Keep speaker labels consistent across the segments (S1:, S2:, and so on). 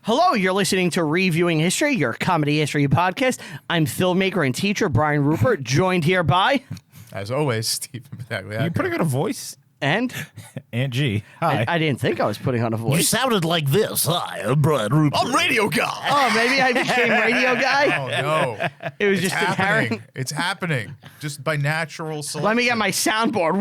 S1: Hello, you're listening to Reviewing History, your comedy history podcast. I'm filmmaker and teacher Brian Rupert, joined here by...
S2: As always, Stephen Battagliaco.
S3: You putting on a voice?
S1: And?
S3: Aunt G. Hi.
S1: I didn't think I was putting on a voice.
S3: You sounded like this. Hi, I'm Brian Rupert.
S2: I'm radio guy.
S1: Oh, maybe I became radio guy?
S2: Oh, no.
S1: It was
S2: It's
S1: just inherent.
S2: happening. It's happening. Just by natural selection.
S1: Let me get my soundboard.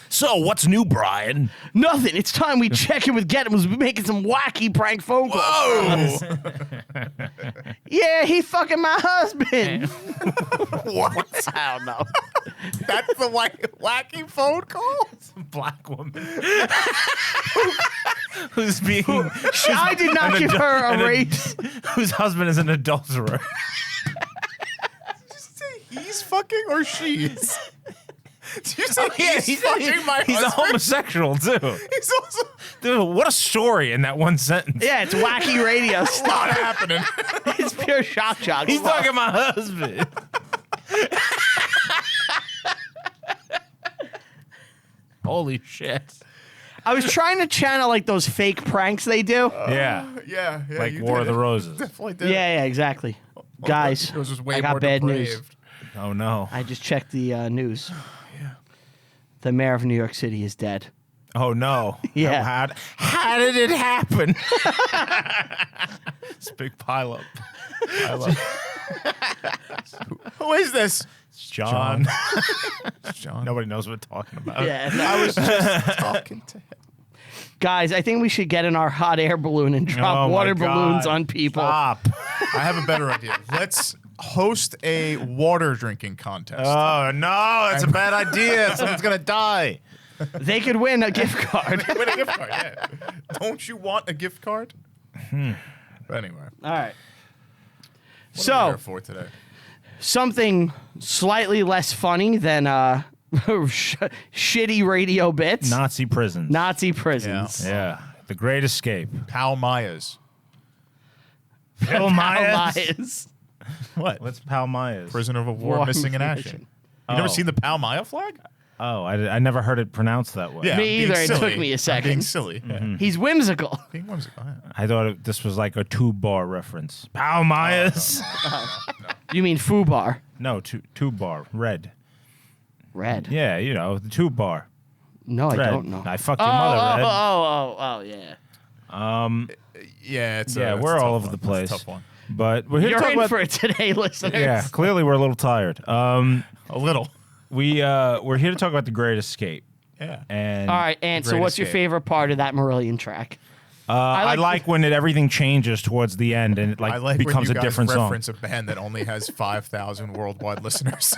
S3: So, what's new, Brian?
S1: Nothing. It's time we check in with Get'ems. We're making some wacky prank phone calls.
S2: Whoa!
S1: Yeah, he fucking my husband.
S2: What?
S1: I don't know.
S2: That's the wacky phone call?
S3: Some black woman. Who's being...
S1: I did not give her a raise.
S3: Whose husband is an adulterer.
S2: Did you say he's fucking or she's? Did you say
S3: he's
S2: fucking my
S3: He's a
S2: husband?
S3: homosexual, too.
S2: He's also
S3: Dude, what a story in that one sentence.
S1: Yeah, it's wacky radio
S2: not
S1: stuff.
S2: happening.
S1: It's pure shock jock
S3: He's
S1: stuff.
S3: fucking my husband. Holy shit.
S1: I was trying to channel like those fake pranks they do.
S3: Yeah.
S2: Yeah.
S3: Like
S2: you
S3: War of
S2: did
S3: the
S2: it.
S3: Roses.
S2: Definitely did.
S1: Yeah, exactly. Guys,
S2: Yours was way
S1: I got
S2: more
S1: bad
S2: depraved.
S1: news.
S3: Oh, no.
S1: I just checked the news.
S2: Yeah.
S1: The mayor of New York City is dead.
S3: Oh, no.
S1: Yeah.
S3: How did it happen? It's a big pile up.
S2: Who is this?
S3: It's John.
S2: It's John.
S3: Nobody knows what we're talking about.
S1: Yeah, no.
S2: I was just talking to him.
S1: Guys, I think we should get in our hot air balloon and drop
S3: Oh, my
S1: water
S3: God.
S1: balloons on people.
S3: Stop.
S2: I have a better idea. Let's host a water drinking contest.
S3: Oh, no. That's a bad idea. Someone's going to die.
S1: They could win a gift card.
S2: Win a gift card, yeah. Don't you want a gift card? But anyway.
S1: All right.
S2: What are we
S1: So,
S2: here for today?
S1: something slightly less funny than shitty radio bits.
S3: Nazi prisons.
S1: Nazi prisons.
S3: Yeah. The Great Escape.
S2: Pal Maya's.
S3: Pal Myers.
S1: Myers.
S2: What?
S3: What's Pal Myers?
S2: Prisoner of war,
S1: War
S2: missing in
S1: missing.
S2: action. You never
S3: Oh.
S2: seen the Pal Maya flag?
S3: Oh, I never heard it pronounced that way.
S2: Yeah.
S1: Me
S2: I'm being
S1: either. It
S2: silly.
S1: took me a
S2: I'm
S1: second.
S2: being silly. Yeah.
S1: He's whimsical.
S2: Being whimsical. Yeah.
S3: I thought this was like a two-bar reference. Pal Myers.
S1: You mean foobar?
S3: No, two-bar. Red.
S1: Red.
S3: Yeah, you know, the two-bar.
S1: No, I
S3: Red.
S1: don't know.
S3: I fucked your mother, Red.
S1: Yeah.
S2: Yeah, it's
S3: Yeah,
S2: it's
S3: we're
S2: a
S3: all
S2: tough
S3: over the
S2: one.
S3: place.
S2: It's a tough one.
S3: But we're here
S1: You're
S3: to talk
S1: in
S3: about...
S1: for it today, listeners.
S3: Yeah, clearly we're a little tired.
S2: A little.
S3: We're here to talk about The Great Escape.
S2: Yeah.
S3: And
S1: All right, and so
S2: Great
S1: what's your
S2: Escape.
S1: favorite part of that Marillion track?
S3: I like when everything changes towards the end and it
S2: I like
S3: becomes
S2: when
S3: a
S2: you guys
S3: different song.
S2: reference a band that only has 5,000 worldwide listeners.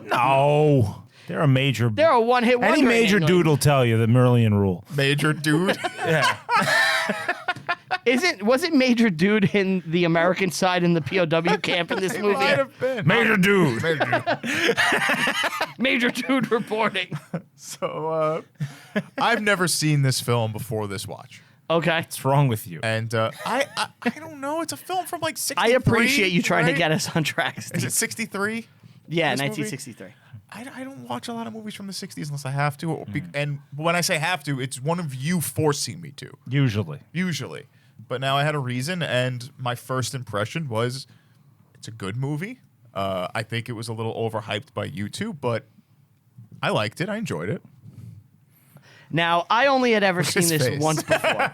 S3: No, they're a major.
S1: They're a one-hit wonder.
S3: Any major
S1: in England.
S3: dude will tell you the Marillion rule.
S2: Major dude.
S3: Yeah.
S1: Was it Major Dude in the American side in the POW camp in this
S2: It
S1: movie?
S2: might have been.
S3: Major dude.
S2: Major dude.
S1: Major Dude reporting.
S2: So, I've never seen this film before this watch.
S1: Okay.
S3: What's wrong with you?
S2: And I don't know. It's a film from like 63.
S1: I appreciate you trying to
S2: right?
S1: get us on track, Steve.
S2: Is it 63?
S1: Yeah,
S2: this movie?
S1: 1963.
S2: I don't watch a lot of movies from the 60s unless I have to. And when I say have to, it's one of you forcing me to. Usually. But now I had a reason, and my first impression was it's a good movie. I think it was a little overhyped by you two, but I liked it. I enjoyed it.
S1: Now, I only had ever seen
S2: his
S1: this
S2: face.
S1: once before.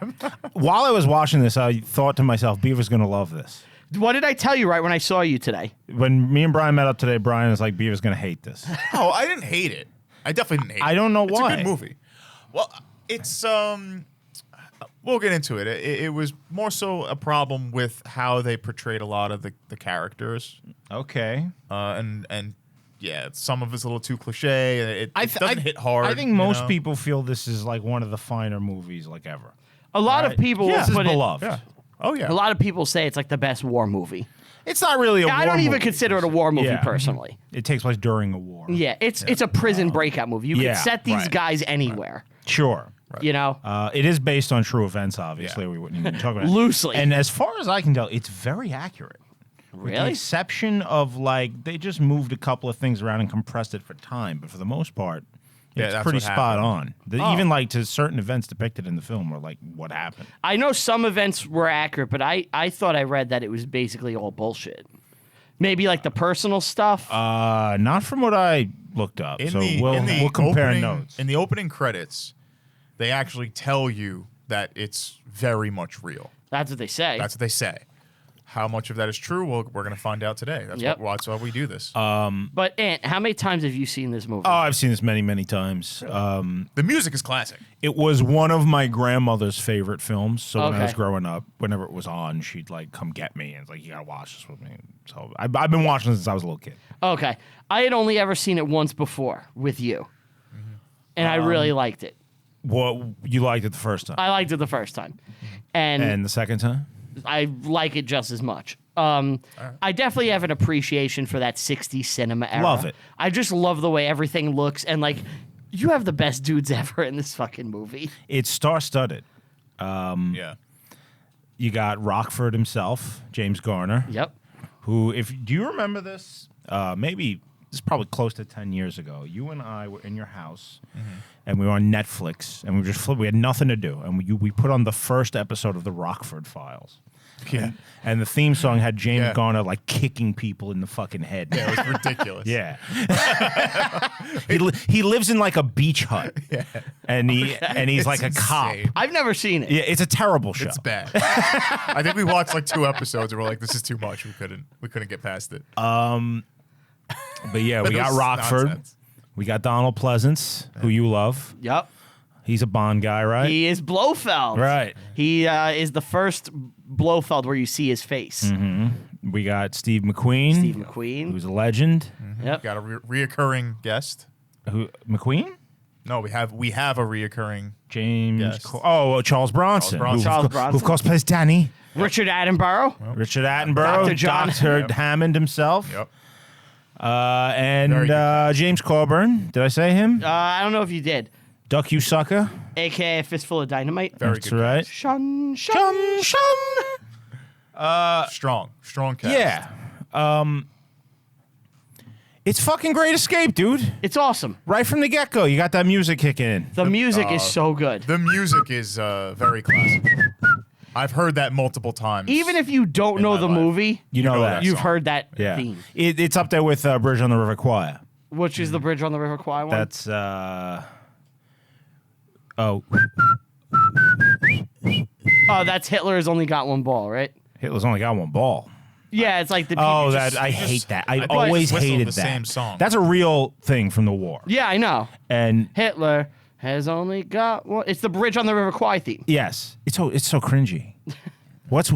S3: While I was watching this, I thought to myself, Beaver's going to love this.
S1: What did I tell you right when I saw you today?
S3: When me and Brian met up today, Brian was like, Beaver's going to hate this.
S2: Oh, I didn't hate it. I definitely didn't hate it.
S3: I don't know
S2: It's
S3: why.
S2: a good movie. Well, it's we'll get into it. It was more so a problem with how they portrayed a lot of the characters.
S3: Okay.
S2: And yeah, some of it's a little too cliche. It doesn't hit hard.
S3: I think
S2: you
S3: most
S2: know?
S3: people feel this is like one of the finer movies like ever.
S1: A lot of
S3: Right?
S1: people
S3: This is
S1: put it,
S3: beloved.
S2: Yeah. Oh yeah.
S1: a lot of people say it's like the best war movie.
S3: It's not really a war
S1: I don't even
S3: movie.
S1: consider it a war movie
S3: Yeah.
S1: personally.
S3: It takes place during a war.
S1: Yeah, it's a prison breakout movie. You
S3: Yeah,
S1: can set these
S3: right.
S1: guys anywhere.
S3: Sure.
S1: You know?
S3: It is based on true events, obviously.
S2: Yeah.
S3: We wouldn't even talk about it.
S1: Loosely.
S3: And as far as I can tell, it's very accurate. With the
S1: Really?
S3: exception of, like, they just moved a couple of things around and compressed it for time. But for the most part,
S2: Yeah,
S3: It's
S2: that's
S3: pretty
S2: what
S3: spot
S2: happened.
S3: on. Even like to certain events depicted in the film were like what happened.
S1: I know some events were accurate, but I thought I read that it was basically all bullshit. Maybe like the personal stuff.
S3: Not from what I looked up. We'll compare notes.
S2: In the opening credits, they actually tell you that it's very much real.
S1: That's what they say.
S2: That's what they say. How much of that is true? Well, we're going to find out today. That's why we do this.
S1: But Ant, how many times have you seen this movie?
S3: Oh, I've seen this many, many times.
S2: The music is classic.
S3: It was one of my grandmother's favorite films. So when I was
S1: Okay.
S3: growing up, whenever it was on, she'd like come get me and it's like, you gotta watch this with me. So I've been watching it since I was a little kid.
S1: Okay. I had only ever seen it once before with you. And I really liked it.
S3: What you liked it the first time,
S1: I liked it the first time. And
S3: and the second time?
S1: I like it just as much. I definitely have an appreciation for that 60s cinema era.
S3: Love it.
S1: I just love the way everything looks. And like, you have the best dudes ever in this fucking movie.
S3: It's star-studded.
S2: Yeah.
S3: You got Rockford himself, James Garner.
S1: Yep.
S3: Who, do you remember this? Maybe this is probably close to 10 years ago. You and I were in your house, and we were on Netflix, and we had nothing to do, and we put on the first episode of the Rockford Files.
S2: Yeah.
S3: And the theme song had James
S2: Yeah.
S3: Garner like kicking people in the fucking head.
S2: Yeah, it was ridiculous.
S3: Yeah. he lives in like a beach hut. Yeah. And he's like a cop.
S2: insane.
S1: I've never seen it.
S3: Yeah, it's a terrible show.
S2: It's bad. I think we watched like 2 episodes and we're like, this is too much. We couldn't get past it.
S3: But yeah, we
S2: It
S3: got
S2: was
S3: Rockford.
S2: nonsense.
S3: We got Donald Pleasance, who you love.
S1: Yep.
S3: He's a Bond guy, right?
S1: He is Blofeld.
S3: Right.
S1: He is the first Blofeld where you see his face.
S3: We got Steve McQueen.
S1: Steve McQueen.
S3: Who's a legend.
S1: Yep.
S2: Got a reoccurring guest.
S3: Who McQueen?
S2: No, we have a reoccurring.
S3: James.
S2: Yes.
S3: Charles Bronson.
S1: Charles
S3: Who
S1: Bronson.
S3: of course plays Danny.
S1: Richard Attenborough.
S3: Richard Attenborough.
S1: Dr. John.
S3: Dr. Hammond himself.
S2: Yep.
S3: And
S2: Very good
S3: James Coburn. Did I say him?
S1: I don't know if you did.
S3: Duck, you sucker.
S1: AKA a Fistful of Dynamite.
S2: Very
S3: That's
S2: good.
S3: right.
S1: Shun.
S2: Strong cast.
S3: Yeah. It's fucking Great Escape, dude.
S1: It's awesome.
S3: Right from the get-go, you got that music kicking in.
S1: The music is so good.
S2: The music is very classic. I've heard that multiple times.
S1: Even if you don't
S2: in
S1: know
S2: my
S1: the
S2: life.
S1: movie,
S3: You know that.
S1: you've
S2: song.
S1: heard that
S3: Yeah.
S1: theme.
S3: It's up there with Bridge on the River Kwai.
S1: Which is the Bridge on the River Kwai one?
S3: That's
S1: That's Hitler has only got one ball, right?
S3: Hitler's only got one ball.
S1: Yeah, it's like the
S3: Oh,
S1: people
S3: that
S1: just-
S3: I hate that. I
S2: I
S3: always
S2: just whistled
S3: hated
S2: the
S3: that.
S2: same song.
S3: That's a real thing from the war.
S1: Yeah, I know.
S3: And
S1: Hitler has only got one. It's the Bridge on the River Kwai theme.
S3: yes, it's so cringy.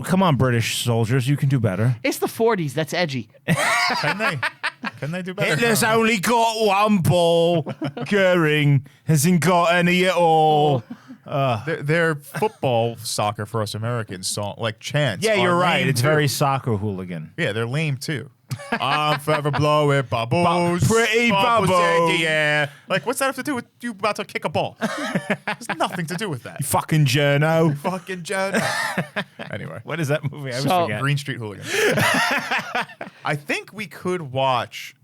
S3: Come on, British soldiers, you can do better.
S1: It's the 40s. That's edgy.
S2: Can they do better?
S3: Hitler's only got one ball. Goering hasn't got any at all.
S2: Their football, soccer for us Americans song like chants.
S3: Yeah,
S2: are
S3: you're right.
S2: lame,
S3: It's
S2: too.
S3: very soccer hooligan.
S2: Yeah, they're lame too. I'm forever blowing bubbles.
S3: Pretty bubbles.
S2: in the air. Like, what's that have to do with you about to kick a ball? There's nothing to do with that.
S3: Fucking journo.
S2: Fucking Jonah. Anyway,
S3: What is that movie? I always
S1: So-
S3: forget.
S2: Green Street Hooligan. I think we could watch.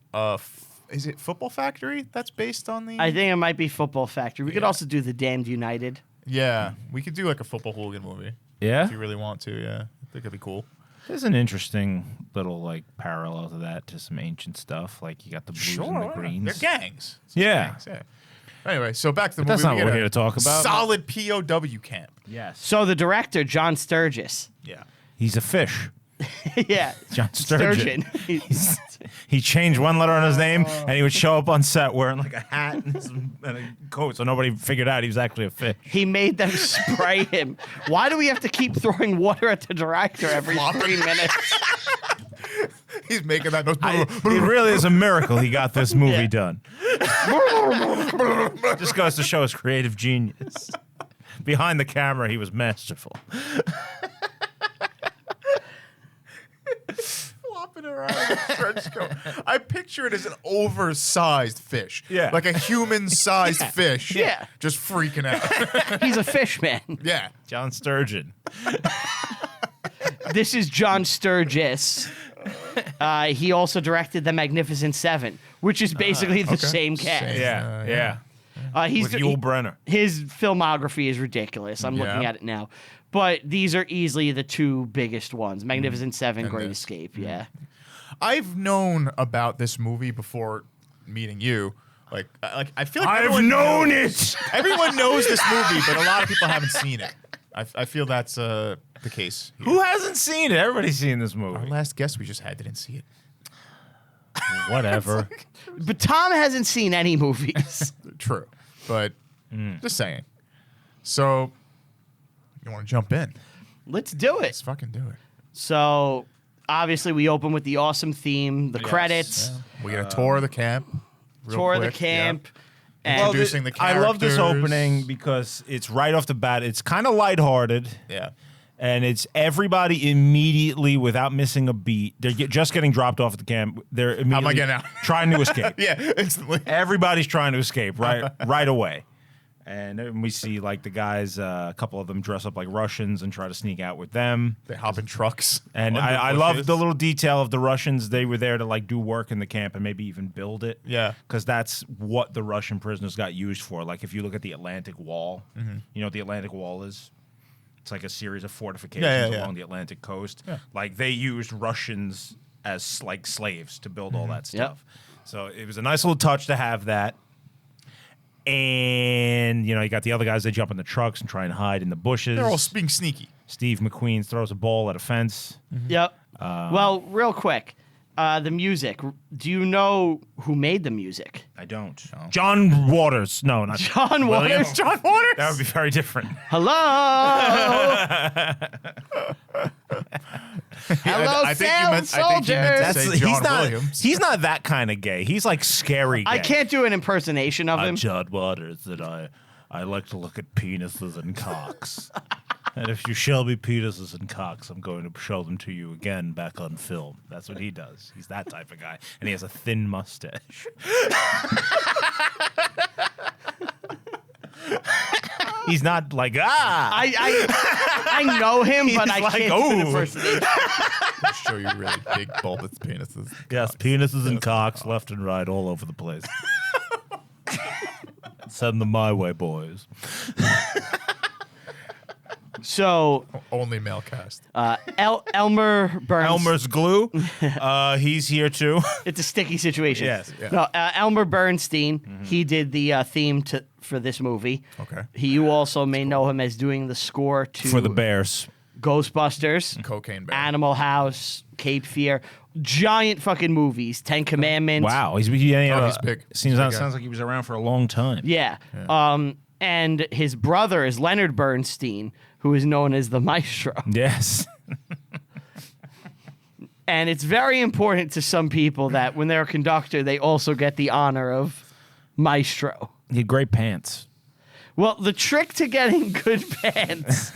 S2: Is it Football Factory? That's based on the.
S1: I think it might be Football Factory. We could
S2: Yeah.
S1: also do The Damned United.
S2: Yeah, we could do like a football hooligan movie
S3: Yeah?
S2: if you really want to. Yeah, I think it'd be cool.
S3: There's an interesting little like parallel to that, to some ancient stuff. Like you got the blues and the greens.
S2: They're gangs. It's
S3: Yeah.
S2: gangs, yeah. Anyway, so back to the
S3: But that's
S2: movie.
S3: not what we're here to talk about.
S2: Solid POW camp.
S3: Yes.
S1: So the director, John Sturgis.
S2: Yeah.
S3: He's a fish.
S1: Yeah.
S3: John Sturgeon.
S1: He's-
S3: He changed one letter on his name, and he would show up on set wearing like a hat and a coat, so nobody figured out he was actually a fish.
S1: he made them spray him. Why do we have to keep throwing water at the director every 3 minutes?
S2: He's making that noise.
S3: It really is a miracle he got this movie
S1: Yeah.
S3: done. Just goes to show his creative genius. Behind the camera, he was masterful.
S2: Flopping around in a trench coat. I picture it as an oversized fish.
S3: Yeah.
S2: Like a human-sized fish.
S1: Yeah.
S2: Just freaking out.
S1: He's a fish man.
S2: Yeah.
S3: John Sturgeon.
S1: This is John Sturgis. He also directed The Magnificent Seven, which is basically the same cast.
S2: Same.
S3: Yeah,
S2: Yeah.
S3: With Yul Brynner.
S1: His filmography is ridiculous. I'm looking at it now. But these are easily the two biggest ones. Magnificent Seven, Great Escape, yeah.
S2: I've known about this movie before meeting you. Like I feel like
S3: I've known it.
S2: Everyone knows this movie, but a lot of people haven't seen it. I feel that's the case here.
S3: Who hasn't seen it? Everybody's seen this movie.
S2: Our last guest we just had didn't see it.
S3: Whatever.
S1: But Tom hasn't seen any movies.
S2: True, but just saying. So, you want to jump in?
S1: Let's do it.
S2: Let's fucking do it.
S1: So, obviously, we open with the awesome theme, the credits,
S2: We get a tour of the camp.
S1: tour of the camp. And
S2: Introducing the
S3: I love this
S2: characters.
S3: opening because it's right off the bat. It's kind of lighthearted.
S2: Yeah.
S3: And it's everybody immediately, without missing a beat. They're just getting dropped off at the camp. They're immediately
S2: getting out?
S3: trying to escape.
S2: Yeah, instantly.
S3: Everybody's trying to escape right away. And then we see like the guys, a couple of them dress up like Russians and try to sneak out with them.
S2: They hop in trucks.
S3: And I love the little detail of the Russians. They were there to like do work in the camp and maybe even build it.
S2: Yeah.
S3: Because that's what the Russian prisoners got used for. Like if you look at the Atlantic Wall, you know what the Atlantic Wall is? It's like a series of fortifications along the Atlantic coast. Yeah. Like they used Russians as like slaves to build all that stuff. So it was a nice little touch to have that. And, you know, you got the other guys, they jump in the trucks and try and hide in the bushes.
S2: They're all being sneaky.
S3: Steve McQueen throws a ball at a fence.
S1: Yep. Well, real quick, the music. Do you know who made the music?
S3: I don't. No. John Waters. No, not
S1: John
S3: William.
S1: Waters.
S2: John Waters.
S3: That would be very different.
S1: Hello. Hello,
S2: I think you
S1: sound
S2: meant to
S1: soldiers.
S2: say John Williams.
S3: He's not that kind of gay. He's like scary gay.
S1: I can't do an impersonation of him.
S3: I'm John Waters, and I like to look at penises and cocks. And if you show me penises and cocks, I'm going to show them to you again back on film. That's what he does. He's that type of guy. And he has a thin mustache. He's not like,
S1: I know him, but I
S3: like,
S1: can't do an impersonation.
S2: I'll show you really big bulbous penises.
S3: Yes, penises and cocks left and right all over the place. Send them my way, boys.
S1: So
S2: Only male cast.
S1: Elmer Burns.
S3: Elmer's glue. He's here too.
S1: It's a sticky situation.
S3: Yes.
S2: Yeah.
S1: No, Elmer Bernstein. He did the theme for this movie.
S2: Okay.
S1: You also may know him as doing the score to
S3: For the Bears.
S1: Ghostbusters,
S2: Cocaine Bear.
S1: Animal House, Cape Fear, giant fucking movies. 10 Commandments.
S3: Wow, he's
S2: he's big.
S3: Sounds like he was around for a long time.
S1: Yeah. And his brother is Leonard Bernstein, who is known as the Maestro.
S3: Yes.
S1: And it's very important to some people that when they're a conductor, they also get the honor of Maestro.
S3: He had great pants.
S1: Well, the trick to getting good pants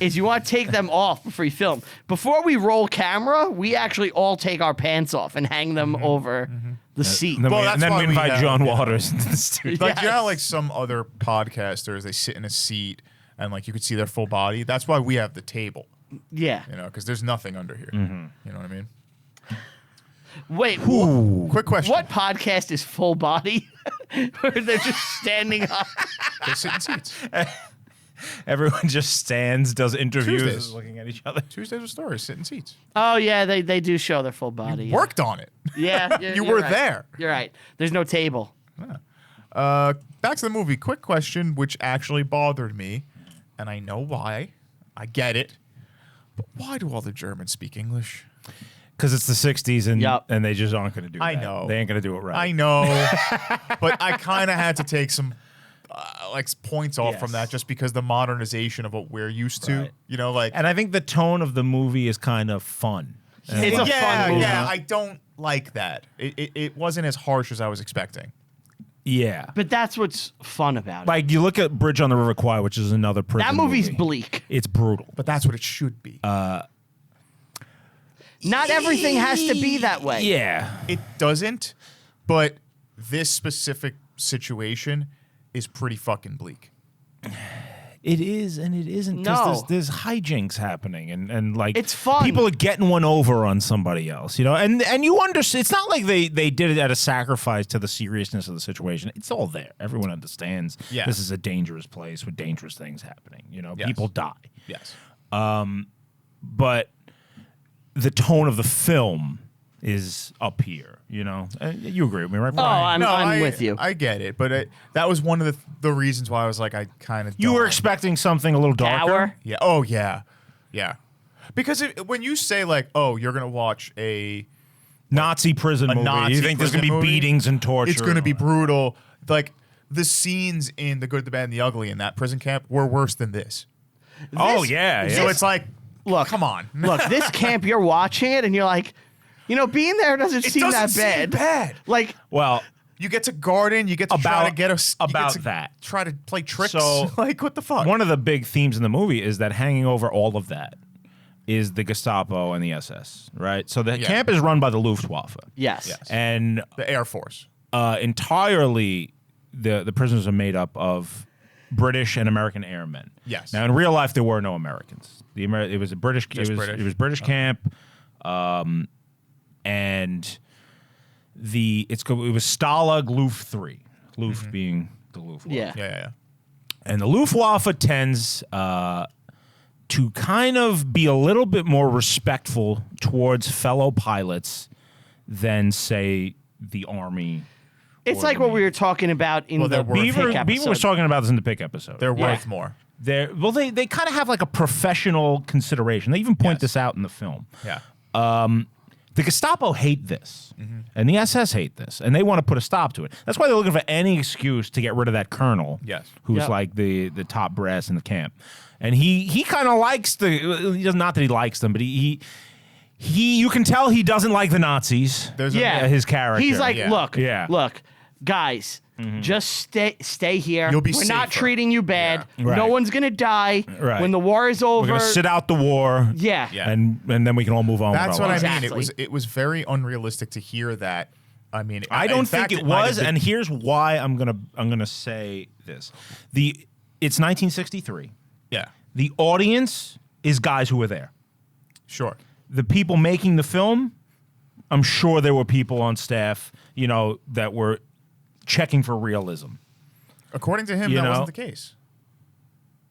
S1: is you want to take them off before you film. Before we roll camera, we actually all take our pants off and hang them over the seat.
S3: And then,
S2: Well,
S3: we,
S2: that's
S3: and then
S2: why
S3: we
S2: we
S3: invite
S2: have-
S3: John Waters into the studio.
S2: Like, you know,
S1: Yes.
S2: how, like some other podcasters, they sit in a seat and like you could see their full body. That's why we have the table,
S1: Yeah.
S2: you know, because there's nothing under here. You know what I mean?
S1: Wait,
S2: Quick question.
S1: what podcast is full body? Where they're just standing up.
S2: They sit in seats.
S3: Everyone just stands, does interviews,
S2: Tuesdays.
S3: looking at each other.
S2: Tuesdays with Stories, sit in seats.
S1: Oh, yeah, they do show their full body. Yeah.
S2: Worked on it.
S1: Yeah.
S2: You
S1: you're
S2: were
S1: right.
S2: there.
S1: You're right. There's no table.
S2: Back to the movie. Quick question, which actually bothered me, and I know why. I get it. But why do all the Germans speak English?
S3: Because it's the 60s and
S1: Yep.
S3: and they just aren't going to do
S2: I
S3: that.
S2: know.
S3: They ain't going to do it right.
S2: I know. But I kind of had to take some like points off from
S3: Yes.
S2: that just because the modernization of what we're used to.
S3: Right.
S2: You know, like.
S3: And I think the tone of the movie is kind of fun.
S1: It's a
S2: yeah,
S1: fun movie.
S2: yeah, I don't like that. It wasn't as harsh as I was expecting.
S3: Yeah.
S1: But that's what's fun about it.
S3: Like, you look at Bridge on the River Kwai, which is another prison
S1: That movie's
S3: movie.
S1: bleak.
S3: It's brutal.
S2: But that's what it should be.
S1: Not everything has to be that way.
S3: Yeah.
S2: It doesn't, but this specific situation is pretty fucking bleak.
S3: It is and it isn't,
S1: No.
S3: because there's hijinks happening and like
S1: It's fun.
S3: People are getting one over on somebody else, you know, and you understand. It's not like they did it at a sacrifice to the seriousness of the situation. It's all there. Everyone understands.
S2: Yeah.
S3: This is a dangerous place with dangerous things happening. You know,
S2: Yes.
S3: people die.
S2: Yes.
S3: But the tone of the film is up here, you know. You agree with me, right,
S1: Oh,
S3: Brian?
S1: I'm with you.
S2: I get it, but that was one of the reasons why I was like, I kind of.
S3: You were expecting something a little darker.
S1: Dour?
S2: Yeah. Oh yeah. Yeah. Because when you say like, oh, you're gonna watch a
S3: Nazi prison movie.
S2: Nazi
S3: You think there's going to be
S2: prison movie,
S3: beatings and torture.
S2: it's gonna be brutal. Like the scenes in The Good, the Bad, and the Ugly in that prison camp were worse than this.
S3: Oh, yeah.
S2: So it's like,
S1: Look,
S2: come on.
S1: Look, this camp, you're watching it and you're like, you know, being there doesn't
S2: It
S1: seem
S2: doesn't
S1: that
S2: seem
S1: bad.
S2: bad.
S1: Like,
S3: Well,
S2: You get to garden. You get to try to get us
S3: about that.
S2: Try to play tricks.
S3: So,
S2: like what the fuck?
S3: one of the big themes in the movie is that hanging over all of that is the Gestapo and the SS, right? So the camp is run by the Luftwaffe.
S1: yes.
S3: And
S2: the Air Force.
S3: entirely the prisoners are made up of British and American airmen.
S2: Yes.
S3: Now in real life there were no Americans. It was a British.
S2: Just British.
S3: It was British camp, and it was Stalag Luft 3. Luft being the Luftwaffe.
S1: Yeah.
S2: Yeah.
S3: And the Luftwaffe tends to kind of be a little bit more respectful towards fellow pilots than, say, the Army.
S1: It's
S3: or
S1: like
S3: the
S1: what we
S3: Navy.
S1: were talking about in
S2: Well,
S1: the
S2: they're worth
S1: Pick
S3: Beaver
S1: episode.
S3: was talking about this in the Pick episode.
S2: They're
S1: Yeah.
S2: worth more.
S3: They kind of have like a professional consideration. They even point
S2: Yes.
S3: this out in the film.
S2: Yeah.
S3: The Gestapo hate this, and the SS hate this, and they want to put a stop to it. That's why they're looking for any excuse to get rid of that colonel,
S2: Yes.
S3: who's
S1: Yep.
S3: like the top brass in the camp. And he kind of likes not that he likes them, but he you can tell he doesn't like the Nazis.
S2: There's
S1: Yeah.
S3: His character.
S1: He's like,
S2: Yeah.
S1: look, guys, just stay here.
S2: You'll be
S1: We're not
S2: safer.
S1: treating you bad.
S3: Yeah. Right.
S1: No one's gonna die
S3: Right.
S1: when the war is over.
S3: we're gonna sit out the war.
S1: Yeah.
S2: Yeah.
S3: and then we can all move on.
S2: That's
S3: with our
S2: what I
S3: lives.
S2: mean.
S1: Exactly.
S2: It was very unrealistic to hear that. I mean,
S3: I
S2: in
S3: don't
S2: fact,
S3: think it
S2: might have
S3: was,
S2: been-
S3: and here's why I'm gonna say this: it's 1963.
S2: yeah,
S3: The audience is guys who were there.
S2: sure.
S3: The people making the film, I'm sure there were people on staff, that were checking for realism.
S2: According to him,
S3: You
S2: that
S3: know?
S2: wasn't the case.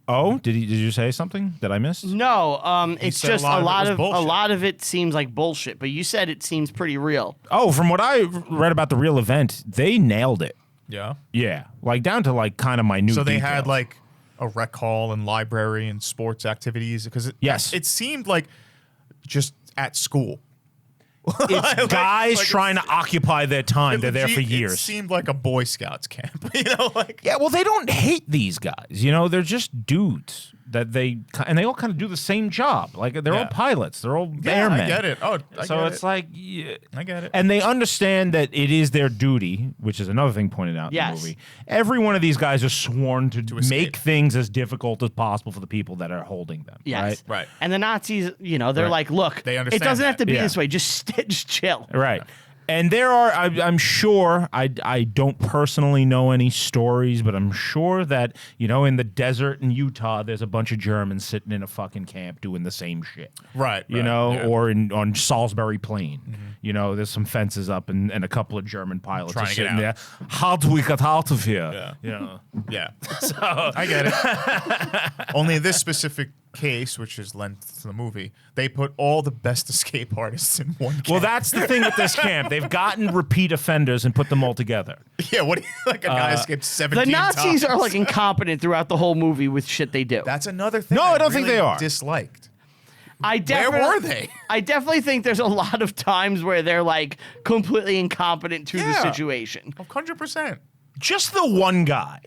S3: Oh, did you say something that I missed?
S1: No, it's
S2: said a
S1: just
S2: lot
S1: a
S2: of it
S1: lot
S2: was
S1: of
S2: bullshit.
S1: a lot of it seems like bullshit. But you said it seems pretty real.
S3: Oh, from what I read about the real event, they nailed it.
S2: Yeah.
S3: Yeah, like down to like kind of minute.
S2: So they
S3: details.
S2: had like a rec hall and library and sports activities because
S3: Yes.
S2: it seemed like just at school.
S3: it's guys
S2: like
S3: trying to occupy their time. They're there for
S2: It
S3: years.
S2: seemed like a Boy Scouts camp.
S3: Yeah, well, they don't hate these guys. They're just dudes and they all kind of do the same job. Like they're all
S2: Yeah.
S3: pilots. They're all
S2: yeah,
S3: airmen.
S2: I get it. Oh, I
S3: So
S2: get
S3: it's
S2: it.
S3: like, yeah.
S2: I get it.
S3: And they understand that it is their duty, which is another thing pointed out in
S1: Yes.
S3: the movie. Every one of these guys are sworn to
S2: escape.
S3: make things as difficult as possible for the people that are holding them.
S1: Yes.
S2: Right.
S1: And the Nazis, they're
S3: Right.
S1: like, look,
S2: They
S1: it
S2: understand
S1: doesn't have to be
S3: Yeah.
S1: this way. Just chill.
S3: Right. And there are, I'm sure, I don't personally know any stories, but I'm sure that, in the desert in Utah, there's a bunch of Germans sitting in a fucking camp doing the same shit.
S2: Right.
S3: Or
S2: yeah.
S3: on Salisbury Plain. There's some fences up and a couple of German pilots
S2: Trying
S3: are
S2: to get
S3: sitting there.
S2: out.
S3: How do we get out of here?
S2: Yeah. Yeah. So I get it. Only in this specific case, which is lent to the movie, they put all the best escape artists in one camp.
S3: Well, that's the thing with this camp. They've gotten repeat offenders and put them all together.
S2: yeah, what do you like a guy escaped 17
S1: The Nazis
S2: times.
S1: are like incompetent throughout the whole movie with shit they do.
S2: That's another thing.
S3: No, I don't think
S2: really
S3: they are.
S2: Disliked.
S1: I
S2: Where
S1: definitely,
S2: were they?
S1: I definitely think there's a lot of times where they're like completely incompetent to the
S2: Yeah.
S1: situation.
S2: 100%.
S3: Just the one guy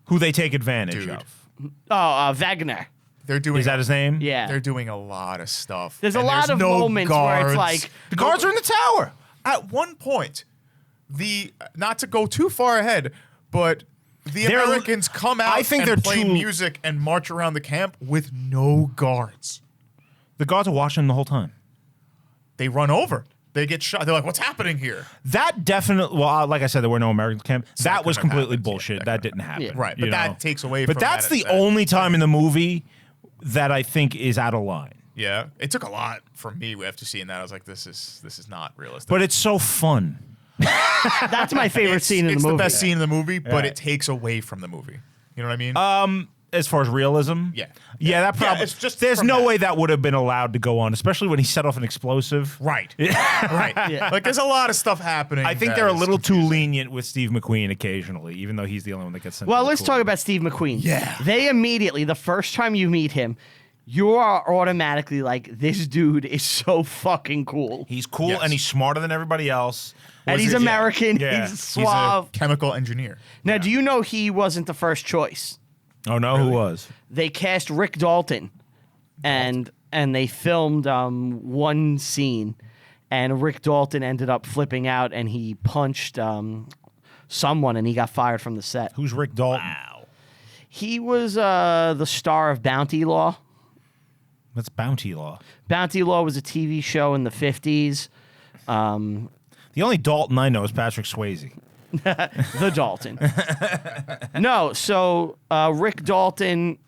S3: who they take advantage
S2: Dude.
S3: of.
S1: Oh, Wagner.
S2: They're doing.
S3: Is that his name?
S1: Yeah.
S2: They're doing a lot of stuff.
S1: There's a
S2: And
S1: lot of
S2: no
S1: moments where it's
S2: guards.
S1: like,
S3: The guards are in the tower.
S2: At one point, not to go too far ahead, but the
S3: They're-
S2: Americans come out
S3: I think
S2: and
S3: they're
S2: play
S3: too-
S2: music and march around the camp with no guards.
S3: The guards are watching the whole time.
S2: They run over. They get shot. They're like, "What's happening here?"
S3: That definitely. Well, like I said, there were no Americans camp. That was completely
S2: happens.
S3: bullshit.
S2: Yeah,
S3: that didn't happen.
S1: Yeah.
S2: Right, but that takes away.
S3: But
S2: from
S3: that's
S2: that,
S3: the only time in the movie that I think is out of line.
S2: Yeah, it took a lot from me after seeing that. I was like, "This is not realistic."
S3: But it's so fun.
S1: That's my favorite scene in the
S2: It's
S1: movie.
S2: the best scene in the movie, but
S3: Right.
S2: it takes away from the movie. You know what I mean?
S3: As far as realism,
S2: Yeah.
S3: that probably.
S2: it's just
S3: there's
S2: from
S3: no
S2: that.
S3: way that would have been allowed to go on, especially when he set off an explosive.
S2: Right. Right.
S1: Yeah.
S2: Like there's a lot of stuff happening.
S3: I think
S2: that
S3: they're a
S2: is
S3: little too
S2: confusing.
S3: lenient with Steve McQueen occasionally, even though he's the only one that gets sent.
S1: Well,
S3: to the
S1: let's
S3: cool.
S1: talk about Steve McQueen.
S2: Yeah.
S1: They immediately, the first time you meet him, you are automatically like, this dude is so fucking cool.
S3: He's cool
S2: Yes.
S3: and he's smarter than everybody else.
S1: And he's
S2: it- yeah.
S1: American.
S3: Yeah.
S1: He's
S3: He's
S2: He's a
S1: suave.
S2: chemical engineer.
S1: Now, do you know he wasn't the first choice?
S3: Oh no, who was?
S1: They cast Rick Dalton, and they filmed one scene, and Rick Dalton ended up flipping out, and he punched someone, and he got fired from the set.
S3: Who's Rick Dalton?
S2: Wow.
S1: He was the star of Bounty Law.
S3: That's Bounty Law.
S1: Bounty Law was a TV show in the 50s.
S3: The only Dalton I know is Patrick Swayze.
S1: The Dalton. No, so Rick Dalton,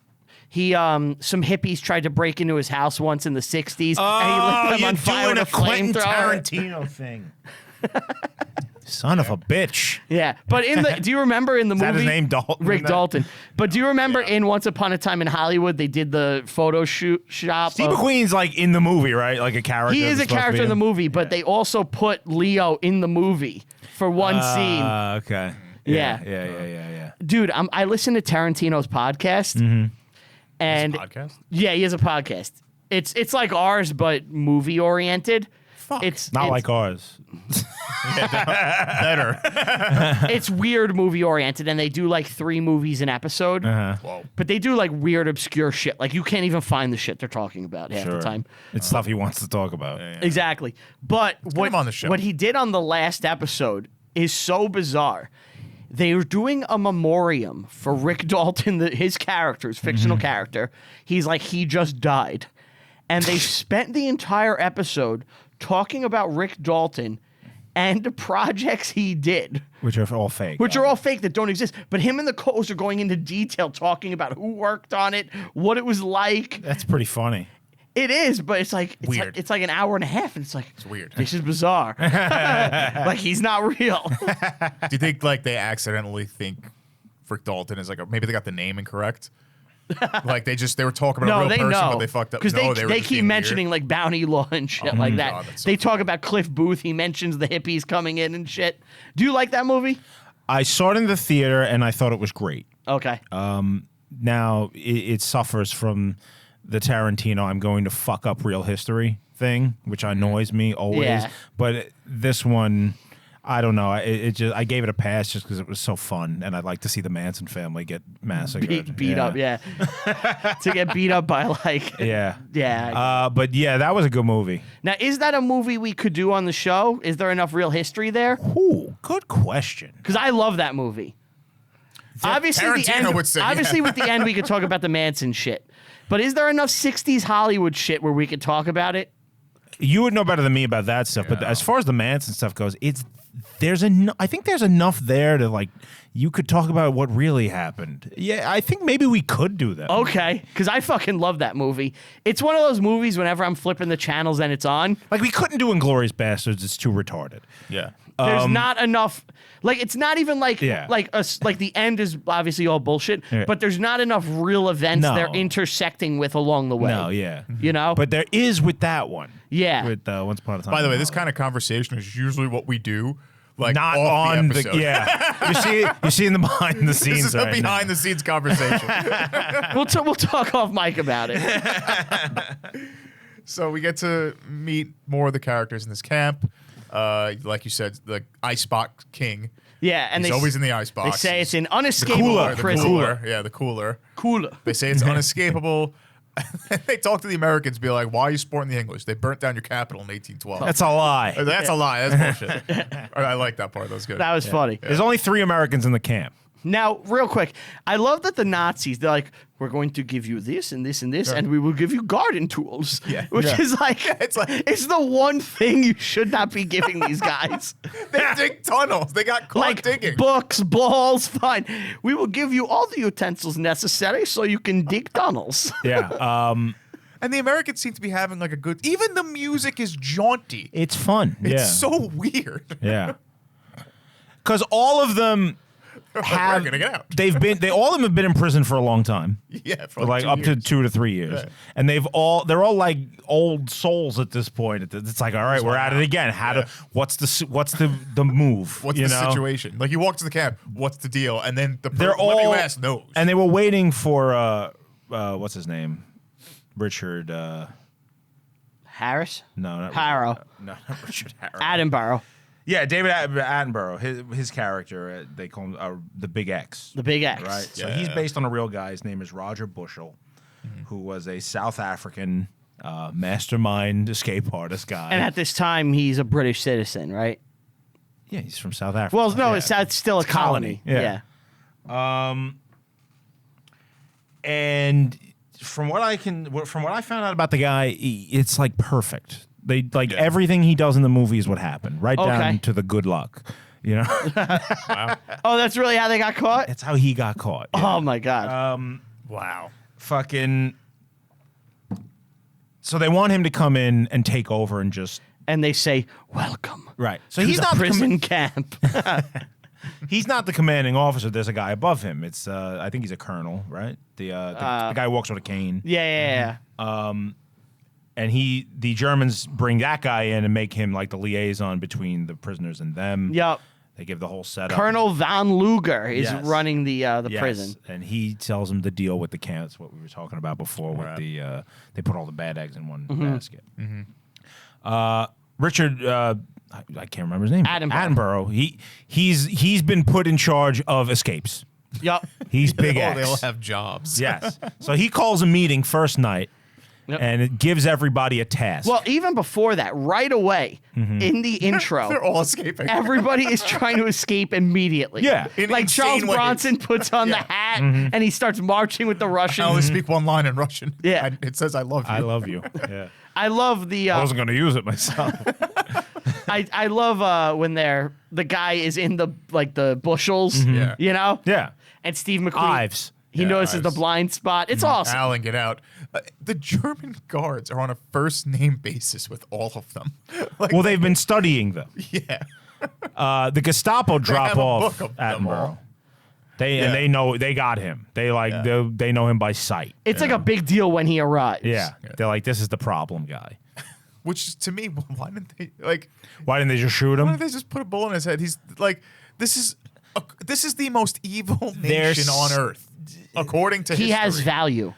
S1: he some hippies tried to break into his house once in the 60s, and he lit them on fire with a flamethrower.
S3: Tarantino thing. Son of a bitch.
S1: Yeah, but do you remember in the movie?
S3: that his name, Dalton,
S1: Rick
S3: in that?
S1: Dalton. But do you remember in Once Upon a Time in Hollywood, they did the photo shop?
S3: Steve
S1: of-
S3: McQueen's like in the movie, right? Like a character.
S1: He is a
S3: that's supposed to
S1: character
S3: be
S1: in the
S3: him?
S1: movie, but they also put Leo in the movie for one scene.
S3: Okay.
S1: Yeah.
S3: Yeah.
S1: Dude, I listen to Tarantino's podcast, and
S2: Podcast?
S1: yeah, he has a podcast. It's like ours, but movie oriented.
S2: Fuck.
S1: It's
S3: Not
S1: it's,
S3: like ours.
S2: Better.
S1: it's weird movie oriented, and they do like 3 movies an episode.
S2: Whoa.
S1: But they do like weird, obscure shit. Like you can't even find the shit they're talking about half the time.
S3: It's stuff he wants to talk about.
S1: Exactly. But
S2: him on the show.
S1: what he did on the last episode is so bizarre. They were doing a memoriam for Rick Dalton, his character, his fictional character. He's like, he just died. And they spent the entire episode talking about Rick Dalton and the projects he did.
S3: Which are all fake.
S1: Which are all fake that don't exist. But him and the co-host are going into detail talking about who worked on it, what it was like.
S3: That's pretty funny.
S1: It is, but it's like
S2: Weird.
S1: It's like an hour and a half, and it's like
S2: It's weird.
S1: this is bizarre. Like he's not real.
S2: Do you think like they accidentally think Rick Dalton is like maybe they got the name incorrect? Like they were talking about a
S1: No,
S2: real
S1: they
S2: person,
S1: know
S2: but they fucked up.
S1: because
S2: No,
S1: they
S2: were just
S1: keep
S2: being
S1: mentioning like Bounty Law and shit like that.
S2: God, that's so
S1: They talk about Cliff Booth. He mentions the hippies coming in and shit. Do you like that movie?
S3: I saw it in the theater and I thought it was great.
S1: Okay.
S3: Now it suffers from the Tarantino I'm going to fuck up real history thing, which annoys me always.
S1: Yeah.
S3: But this one, I don't know. It just I gave it a pass just because it was so fun, and I'd like to see the Manson family get massacred,
S1: beat up, yeah. To get beat up by like,
S3: yeah.
S1: yeah.
S3: But yeah, that was a good movie.
S1: Now, is that a movie we could do on the show? Is there enough real history there?
S3: Ooh, good question.
S1: Because I love that movie. Obviously, the
S2: Tarantino
S1: end.
S2: would say, yeah.
S1: Obviously, with the end, we could talk about the Manson shit. But is there enough '60s Hollywood shit where we could talk about it?
S3: You would know better than me about that stuff, but as far as the Manson stuff goes, I think there's enough there to like you could talk about what really happened. Yeah, I think maybe we could do that.
S1: Okay, because I fucking love that movie. It's one of those movies whenever I'm flipping the channels and it's on,
S3: Like we couldn't do Inglourious Bastards; it's too retarded.
S2: Yeah.
S1: there's not enough. Like it's not even like
S3: Yeah.
S1: like the end is obviously all bullshit,
S3: Yeah.
S1: but there's not enough real events
S3: No.
S1: they're intersecting with along the way.
S3: No, yeah,
S1: You know,
S3: but there is with that one.
S1: yeah.
S3: With Once Upon a Time.
S2: By the way,
S3: in
S2: this
S3: Hollywood.
S2: kind of conversation is usually what we do. Like
S3: not
S2: off
S3: on
S2: the episode.
S3: yeah. You see in the behind the scenes.
S2: This is a
S3: right now.
S2: behind the scenes conversation.
S1: we'll talk off mic about it.
S2: So we get to meet more of the characters in this camp. Like you said, the Icebox King.
S1: Yeah, and
S2: He's
S1: they
S2: always in the
S1: they
S2: icebox.
S1: say it's an unescapable
S3: cooler,
S2: the
S1: prison.
S2: cooler. Yeah, the cooler.
S1: Cooler.
S2: They say it's unescapable. They talk to the Americans, be like, "Why are you supporting the English? They burnt down your capital in 1812."
S3: That's a lie.
S2: That's a lie. That's bullshit. I like that part. That was good.
S1: That was funny.
S3: There's only 3 Americans in the camp.
S1: Now, real quick, I love that the Nazis, they're like, we're going to give you this and this and this, and we will give you garden tools.
S2: Yeah.
S1: Which is like,
S2: it's like,
S1: it's the one thing you should not be giving these guys.
S2: they dig tunnels. They got caught
S1: Like
S2: digging.
S1: books, balls, fine. We will give you all the utensils necessary so you can dig tunnels.
S3: Yeah.
S2: And the Americans seem to be having like a good. Even the music is jaunty.
S3: It's fun.
S2: It's so weird.
S3: Yeah. Because all of them have.
S2: We're gonna get out.
S3: All of them have been in prison for a long time.
S2: Yeah, for
S3: Like
S2: 2
S3: up to
S2: years.
S3: 2 to 3 years.
S2: Yeah.
S3: And they're all like old souls at this point. It's like, all right, we're at it again. What's the move?
S2: What's
S3: you
S2: the
S3: know?
S2: situation? Like you walk to the cab, what's the deal? And then
S3: They're all
S2: you ask knows.
S3: And they were waiting for what's his name? Richard
S1: Harris?
S3: no, not
S1: Harrow.
S3: No, not Richard Harrow.
S1: Attenborough.
S3: Yeah, David Attenborough. His character, they call him the Big X.
S1: The Big X.
S3: Right. So
S2: Yeah.
S3: he's based on a real guy. His name is Roger Bushell, who was a South African mastermind escape artist guy.
S1: And at this time, he's a British citizen, right?
S3: yeah, he's from South Africa.
S1: Well, no,
S3: Yeah.
S1: it's still a colony.
S3: Yeah. And from what I found out about the guy, it's like perfect. They like everything he does in the movie is what happened, right
S1: Okay.
S3: down to the good luck. You know,
S1: Oh, that's really how they got caught?
S3: that's how he got caught.
S1: Oh, my God.
S2: Wow.
S3: Fucking. So they want him to come in and take over and just
S1: And they say, welcome.
S3: right. So
S1: To
S3: he's
S1: the
S3: not
S1: prison camp.
S3: he's not the commanding officer. There's a guy above him. It's I think he's a colonel, right? The guy who walks with a cane.
S1: Yeah.
S3: And the Germans bring that guy in and make him like the liaison between the prisoners and them.
S1: Yep.
S3: They give the whole setup.
S1: Colonel von Luger is
S3: Yes.
S1: running the
S3: Yes.
S1: prison.
S3: And he tells them to deal with the camp. That's what we were talking about before. With the they put all the bad eggs in one basket. Richard, I can't remember his name. Attenborough. He's been put in charge of escapes.
S1: Yep.
S3: He's Big X.
S2: They all have jobs.
S3: Yes. So he calls a meeting first night.
S1: Yep.
S3: And it gives everybody a task.
S1: Well, even before that, right away in the intro,
S2: They're all escaping.
S1: everybody is trying to escape immediately.
S3: Yeah.
S2: In
S1: Like
S2: insane
S1: Charles
S2: ways.
S1: Bronson puts on the hat and he starts marching with the
S2: I
S1: Russians.
S2: only speak one line in Russian.
S1: Yeah.
S2: It says "I love you."
S3: I love you. Yeah.
S1: I love the.
S3: I wasn't going to use it myself.
S1: I love when the guy is in the bushels.
S2: Yeah.
S1: You know.
S3: Yeah.
S1: And Steve McQueen.
S3: Ives.
S1: He
S2: Yeah,
S1: notices the
S2: Ives.
S1: blind spot. It's awesome.
S2: Alan, get out. The German guards are on a first name basis with all of them. Like,
S3: Well, they've been studying them.
S2: yeah.
S3: The Gestapo drop
S2: have a
S3: off
S2: book of them
S3: Attenborough.
S2: all.
S3: And they know they got him. They they know him by sight.
S1: It's like a big deal when he arrives.
S3: Yeah. They're like, this is the problem guy.
S2: Which to me, why didn't they like?
S3: Why didn't they just shoot
S2: Why
S3: him?
S2: didn't they just put a bullet in his head? He's like, this is the most evil
S3: There's-
S2: nation on earth, according to
S1: He
S2: history.
S1: has value.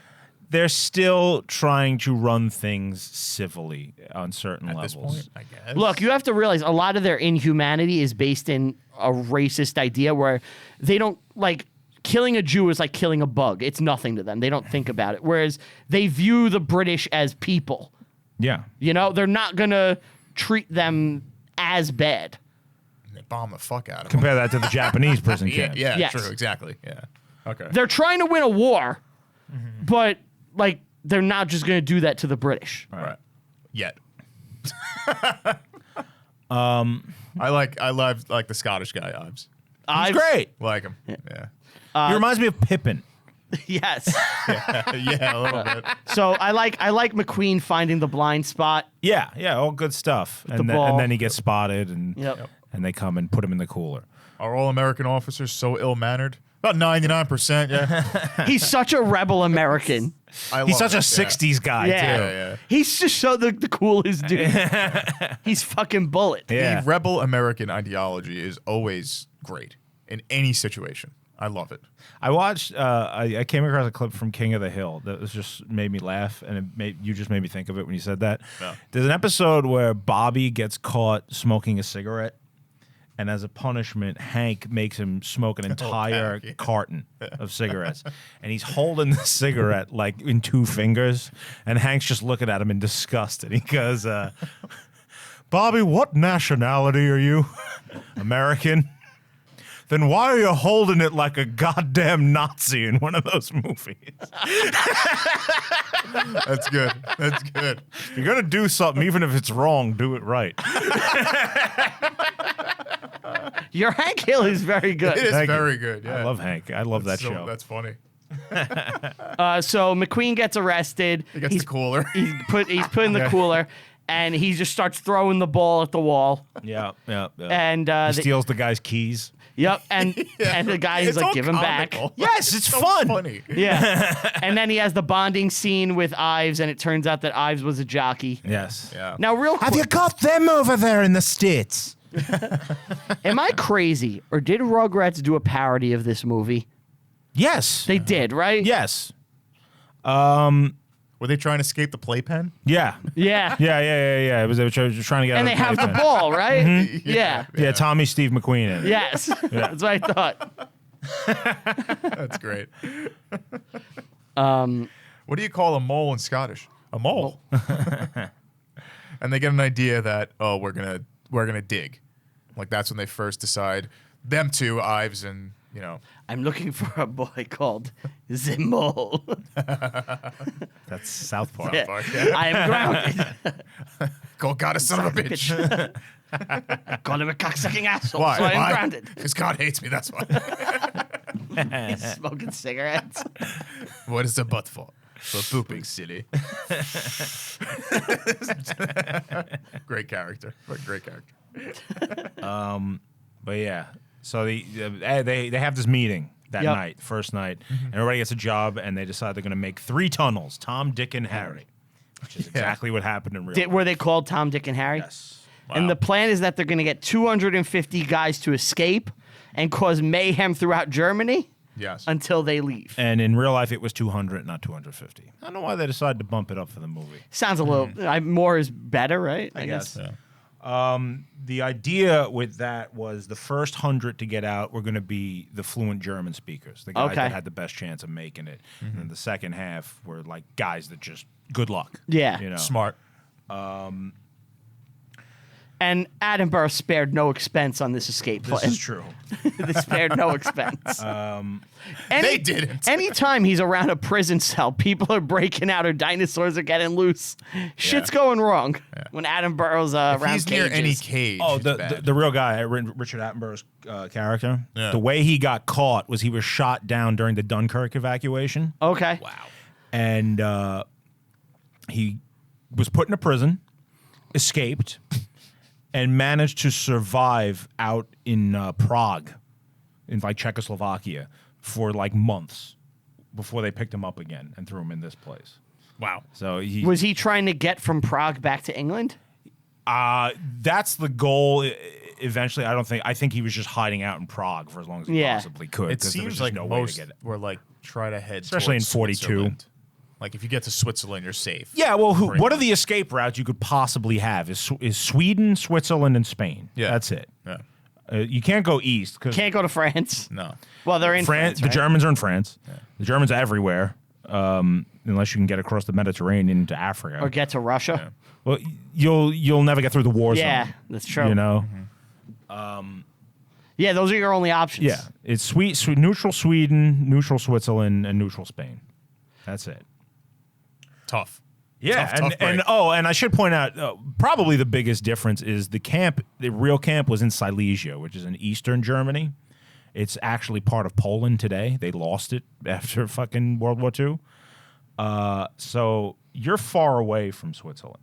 S3: They're still trying to run things civilly on certain
S2: at
S3: levels.
S2: this point, I guess.
S1: Look, you have to realize a lot of their inhumanity is based in a racist idea where they don't like killing a Jew is like killing a bug. It's nothing to them. They don't think about it. Whereas they view the British as people.
S3: Yeah.
S1: You know, they're not going to treat them as bad.
S2: They bomb the fuck out of him.
S3: Compare that to the Japanese prison
S2: Yeah,
S3: camp.
S2: yeah,
S1: Yes.
S2: true, exactly. Yeah. Okay.
S1: They're trying to win a war, but like they're not just going to do that to the British.
S2: Right. Yet. I love the Scottish guy, Ives.
S3: He's great.
S2: Like him. Yeah.
S3: He reminds me of Pippin.
S1: Yes.
S2: Yeah, a little bit.
S1: So I like McQueen finding the blind spot.
S3: Yeah, all good stuff.
S1: the
S3: And
S1: ball.
S3: then he gets spotted, and
S1: Yep.
S3: and they come and put him in the cooler.
S2: Are all American officers so ill-mannered? About 99%, yeah.
S1: He's such a rebel American.
S3: He's such a
S2: a
S3: '60s guy
S1: Yeah.
S3: too.
S2: Yeah.
S1: He's just so the coolest dude. He's fucking Bullet.
S3: Yeah.
S2: The rebel American ideology is always great in any situation. I love it.
S3: I watched. I came across a clip from King of the Hill that was just made me laugh, and you just made me think of it when you said that.
S2: Yeah.
S3: There's an episode where Bobby gets caught smoking a cigarette, and as a punishment, Hank makes him smoke an entire
S2: pack, yeah.
S3: carton of cigarettes, and he's holding the cigarette like in 2 fingers, and Hank's just looking at him in disgust, and he goes, "Bobby, what nationality are you? American?" then why are you holding it like a goddamn Nazi in one of those movies?
S2: That's good. That's good.
S3: If you're gonna do something, even if it's wrong, do it right.
S1: Your Hank Hill is very good.
S2: It is
S3: Thank
S2: very
S3: you.
S2: good. Yeah.
S3: I love Hank. I love that show.
S2: That's funny.
S1: So McQueen gets arrested.
S2: He gets the cooler.
S1: He's put in the cooler, and he just starts throwing the ball at the wall.
S3: Yeah.
S1: And
S3: He steals the guy's keys.
S1: Yep, and the guy is
S2: It's
S1: like,
S2: all
S1: give him back.
S2: comical.
S3: Yes, it's
S2: So
S3: fun.
S2: funny.
S1: Yeah, and then he has the bonding scene with Ives, and it turns out that Ives was a jockey.
S3: Yes.
S2: Yeah.
S1: Now, real
S3: Have
S1: quick,
S3: you got them over there in the States?
S1: am I crazy, or did Rugrats do a parody of this movie?
S3: Yes.
S1: They did, right?
S3: Yes.
S2: Were they trying to escape the playpen?
S3: Yeah.
S1: Yeah.
S3: Yeah. It was, they were trying to get
S1: And
S3: out
S1: they
S3: of
S1: have the
S3: playpen.
S1: ball, right? Yeah.
S3: Yeah, Tommy Steve McQueen in it.
S1: Yes. That's what I thought.
S2: That's great. What do you call a mole in Scottish? A mole. And they get an idea that we're gonna dig. Like that's when they first decide. Them two, Ives and
S1: I'm looking for a boy called Zimol.
S3: That's South Park.
S1: Yeah.
S2: Park, yeah.
S1: I am grounded.
S2: Go, God, a son of a bitch.
S1: Call him a cocksucking asshole.
S2: Why?
S1: So I am
S2: Why?
S1: grounded.
S2: Because God hates me. That's why.
S1: He's smoking cigarettes.
S2: What is the butt for? For pooping, silly. Great character. Great character.
S3: But yeah, so they have this meeting that
S1: Yep.
S3: night, first night, and everybody gets a job, and they decide they're going to make 3 tunnels: Tom, Dick, and Harry, which is exactly what happened in real life.
S1: Were they called Tom, Dick, and Harry?
S3: Yes.
S1: And the plan is that they're going to get 250 guys to escape and cause mayhem throughout Germany
S2: Yes.
S1: until they leave.
S3: And in real life, it was 200, not 250. I don't know why they decided to bump it up for the movie.
S1: Sounds a little more is better, right? I guess.
S2: Yeah.
S3: The idea with that was the first 100 to get out were going to be the fluent German speakers, the guys
S1: Okay.
S3: that had the best chance of making it. And then the second half were like guys that just good luck.
S1: Yeah.
S3: You know?
S2: Smart.
S1: And Attenborough spared no expense on this escape
S3: This
S1: plan.
S3: is true.
S1: They spared no expense.
S2: They didn't.
S1: Anytime he's around a prison cell, people are breaking out or dinosaurs are getting loose. Shit's going wrong when Attenborough's
S2: If
S1: around
S2: he's near
S1: cages.
S2: any cage.
S3: Oh,
S2: it's
S3: the
S2: bad.
S3: real guy, Richard Attenborough's character.
S2: Yeah.
S3: The way he got caught was he was shot down during the Dunkirk evacuation,
S1: Okay.
S3: and he was put into prison, escaped, and managed to survive out in Prague, in like Czechoslovakia, for like months before they picked him up again and threw him in this place.
S2: Wow.
S3: So he
S1: Was he trying to get from Prague back to England?
S3: that's the goal. Eventually, I think he was just hiding out in Prague for as long as he
S1: Yeah.
S3: possibly could.
S2: It
S3: 'cause there was
S2: seems
S3: just
S2: like
S3: no way to
S2: most
S3: get it.
S2: were like try to head,
S3: Especially
S2: towards
S3: in 42.
S2: Switzerland. Like if you get to Switzerland, you're safe.
S3: Yeah, well,
S2: Pretty
S3: what are
S2: much.
S3: the escape routes you could possibly have? Is Sweden, Switzerland, and Spain.
S2: Yeah.
S3: That's it.
S2: Yeah.
S3: You can't go east because
S1: Can't go to France.
S2: No.
S1: Well, they're in France.
S3: The
S1: right?
S3: Germans are in France. The Germans are everywhere, unless you can get across the Mediterranean into Africa.
S1: Or get to Russia.
S3: Well, you'll never get through the war
S1: Yeah,
S3: zone.
S1: that's true.
S3: You know.
S1: Yeah, those are your only options.
S3: Yeah, it's neutral Sweden, neutral Switzerland, and neutral Spain. That's it.
S2: Tough.
S3: Yeah,
S2: Tough break.
S3: and I should point out, probably the biggest difference is the real camp was in Silesia, which is in eastern Germany. It's actually part of Poland today. They lost it after fucking World War II. So you're far away from Switzerland.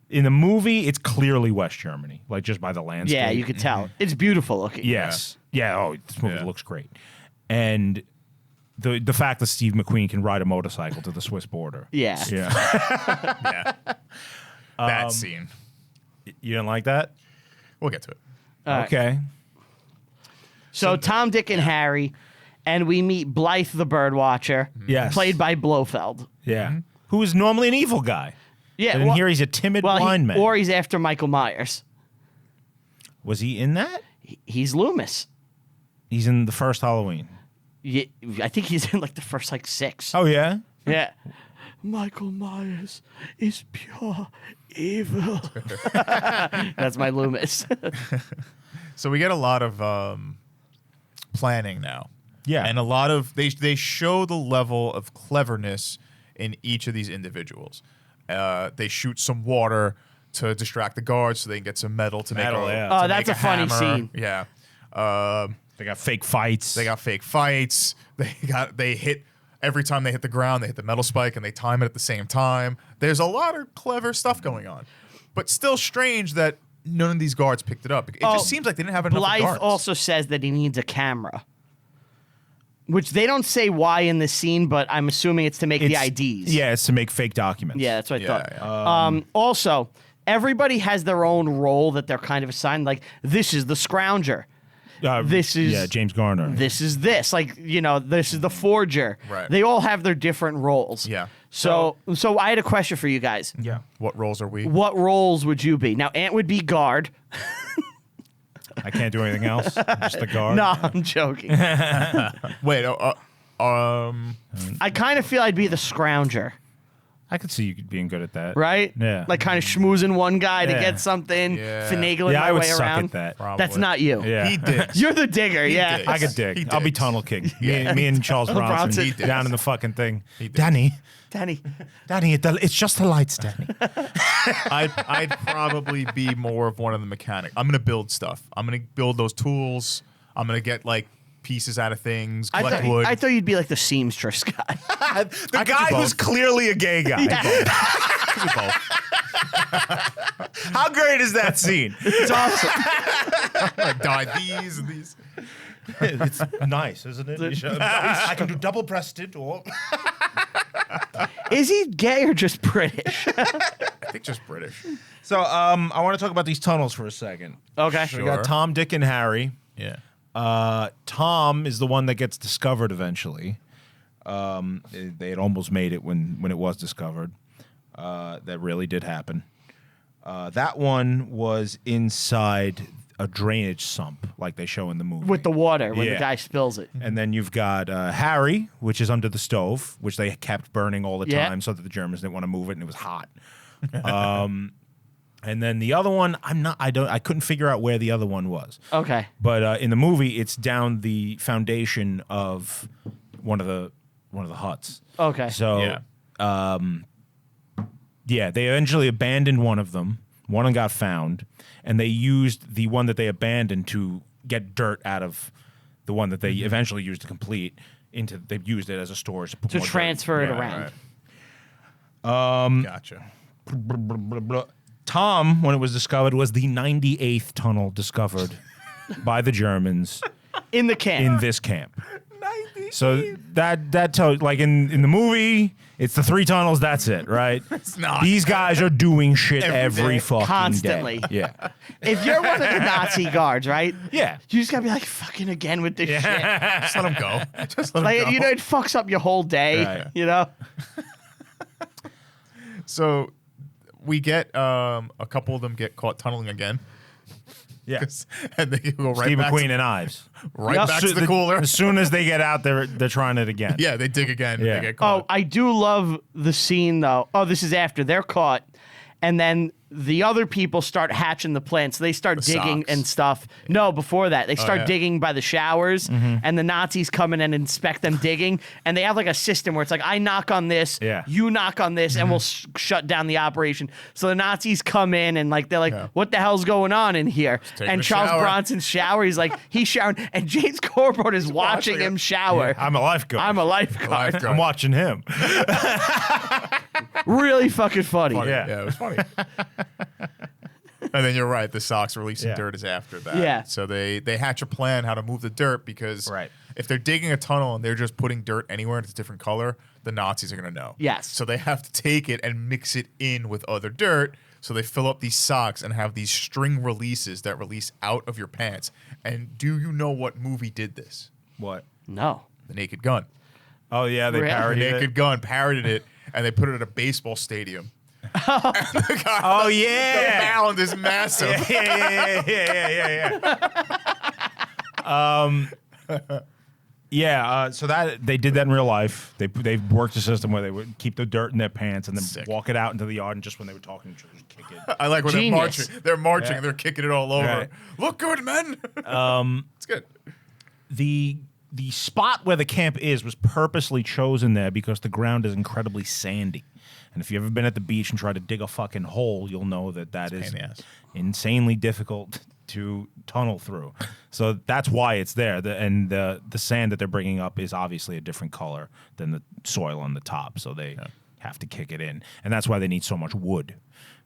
S3: In the movie, it's clearly West Germany, like just by the landscape.
S1: Yeah, you could tell. It's beautiful looking.
S3: Yes. Yeah. Oh, this movie
S2: Yeah.
S3: looks great. And the fact that Steve McQueen can ride a motorcycle to the Swiss border.
S1: Yeah.
S3: Yeah.
S2: Yeah. That scene.
S3: You didn't like that?
S2: We'll get to it.
S1: All right.
S3: Okay.
S1: So Tom, Dick, and Harry, and we meet Blythe the Birdwatcher,
S3: Yes.
S1: played by Blofeld.
S3: Yeah. Who is normally an evil guy.
S1: Yeah,
S3: And here he's a timid blind man.
S1: Or he's after Michael Myers.
S3: Was he in that?
S1: He's Loomis.
S3: He's in the first Halloween.
S1: Yeah, I think he's in like the first like 6.
S3: Oh, yeah?
S1: Yeah. Michael Myers is pure evil. That's my Loomis.
S2: So we get a lot of planning now.
S3: Yeah.
S2: And a lot of they show the level of cleverness in each of these individuals. They shoot some water to distract the guards so they can get some metal to make
S3: yeah.
S1: Oh, that's a funny
S2: hammer.
S1: scene.
S2: Yeah.
S3: They got fake fights.
S2: They hit every time they hit the ground, they hit the metal spike and they time it at the same time. There's a lot of clever stuff going on. But still strange that none of these guards picked it up. It just seems like they didn't have enough
S1: Blythe
S2: guards.
S1: also says that he needs a camera. Which they don't say why in this scene, but I'm assuming it's to make the IDs.
S3: Yeah, it's to make fake documents.
S1: Yeah, that's what I thought.
S2: Yeah.
S1: Also, everybody has their own role that they're kind of assigned. Like, this is the scrounger. This is
S3: James Garner.
S1: This is this. Like, this is the forger.
S2: Right.
S1: They all have their different roles.
S2: Yeah.
S1: So I had a question for you guys.
S3: Yeah.
S2: What roles are we?
S1: What roles would you be? Now, Ant would be guard.
S3: I can't do anything else. Just the guard.
S1: No, I'm joking.
S2: Wait,
S1: I kind of feel I'd be the scrounger.
S3: I could see you being good at that.
S1: Right?
S3: Yeah.
S1: Like kind of schmoozing one guy to
S3: Yeah.
S1: get something,
S2: Yeah.
S1: finagling
S3: Yeah,
S1: my
S3: I would
S1: way
S3: suck
S1: around.
S3: at that.
S2: Probably.
S1: That's not you.
S3: Yeah.
S2: he digs.
S1: You're the digger, yeah.
S2: digs.
S3: I could dig.
S2: He
S3: I'll be
S2: digs.
S3: Tunnel King.
S2: Yeah.
S3: Me and Charles
S1: Bronson.
S3: Bronson
S2: He digs.
S3: down in the fucking thing.
S2: He digs.
S3: Danny,
S1: Danny.
S3: it's just the lights, Danny.
S2: I'd probably be more of one of the mechanics. I'm gonna build stuff. I'm gonna build those tools. I'm gonna get like pieces out of things, collect wood.
S1: I thought you'd be like the seamstress guy.
S2: The guy who's
S3: clearly a gay guy. How great is that scene?
S1: It's awesome.
S2: I dyed these and these.
S3: It's nice, isn't it? I can do double-breasted or...
S1: Is he gay or just British?
S2: I think just British.
S3: So, I want to talk about these tunnels for a second.
S1: Okay.
S3: We got Tom, Dick, and Harry.
S2: Yeah.
S3: Tom is the one that gets discovered eventually. They had almost made it when it was discovered. That really did happen. That one was inside a drainage sump, like they show in the movie.
S1: With the water, when the
S3: Yeah.
S1: guy spills it.
S3: And then you've got Harry, which is under the stove, which they kept burning all the
S1: Yeah.
S3: time so that the Germans didn't want to move it, and it was hot. And then the other one, I couldn't figure out where the other one was.
S1: Okay.
S3: But in the movie, it's down the foundation of one of the huts.
S1: Okay.
S3: So, yeah, they eventually abandoned one of them. One of them got found, and they used the one that they abandoned to get dirt out of the one that they eventually used to complete. They used it as a storage to put
S1: To
S3: more dirt.
S1: transfer it
S3: Yeah,
S1: around.
S3: right.
S2: Gotcha.
S3: Tom, when it was discovered, was the 98th tunnel discovered by the Germans
S1: In the camp.
S3: in this camp. So that tells, like in the movie, it's the 3 tunnels. That's it, right?
S2: It's not.
S3: These guys are doing shit
S2: Every
S3: every
S2: day.
S3: fucking
S1: Constantly.
S3: day. Yeah,
S1: If you're one of the Nazi guards, right?
S3: yeah.
S1: You just gotta be like, fucking again with this shit.
S2: Just let him go. Just let him
S1: Like,
S2: go.
S1: it fucks up your whole day,
S3: Right.
S2: So we get a couple of them get caught tunneling again.
S3: Yeah.
S2: And they go right
S3: Steve
S2: back,
S3: McQueen and Ives.
S2: back to the cooler.
S3: As soon as they get out, they're trying it again.
S2: Yeah, they dig again.
S3: Yeah.
S2: And they get
S1: Oh,
S2: caught.
S1: I do love the scene though. Oh, this is after they're caught, and then the other people start hatching the plants. They start digging
S2: socks.
S1: and stuff. No, before that, they start
S2: yeah.
S1: digging by the showers, and the Nazis come in and inspect them digging. And they have like a system where it's like, I knock on this,
S3: Yeah.
S1: you knock on this, and we'll shut down the operation. So the Nazis come in and like they're like,
S2: Yeah.
S1: what the hell's going on in here?
S2: taking
S1: And
S2: a
S1: Charles
S2: shower.
S1: Bronson's shower. He's like, he's showering, and James Corbett is watching
S2: watching
S1: him
S2: it.
S1: shower.
S3: I'm a lifeguard.
S1: I'm a lifeguard.
S2: Lifeguard.
S3: I'm watching him.
S1: Really fucking funny.
S2: Funny.
S3: Yeah.
S2: Yeah, it was funny. And then you're right. The socks releasing
S3: Yeah.
S2: dirt is after that.
S1: Yeah.
S2: So they hatch a plan how to move the dirt because
S3: Right.
S2: if they're digging a tunnel and they're just putting dirt anywhere and it's a different color, the Nazis are going to know.
S1: Yes.
S2: So they have to take it and mix it in with other dirt. So they fill up these socks and have these string releases that release out of your pants. And do you know what movie did this?
S3: What?
S1: No.
S2: The Naked Gun.
S3: Oh yeah, they
S1: Really?
S2: The
S3: parodied
S2: Naked
S3: it.
S2: Gun parodied it and they put it at a baseball stadium. The guy-
S3: Oh
S2: The
S3: yeah.
S2: mound is massive.
S3: Yeah. Yeah, so that they did that in real life. They worked a system where they would keep the dirt in their pants and then walk it out into the yard, and just when they were talking, just kick it.
S2: I like when
S1: Genius.
S2: they're marching, and they're kicking it all over.
S3: Right.
S2: Look good, men. It's good.
S3: The spot where the camp is was purposely chosen there because the ground is incredibly sandy. And if you've ever been at the beach and tried to dig a fucking hole, you'll know that is insanely difficult to tunnel through. So that's why it's there. The sand that they're bringing up is obviously a different color than the soil on the top. So they have to kick it in. And that's why they need so much wood,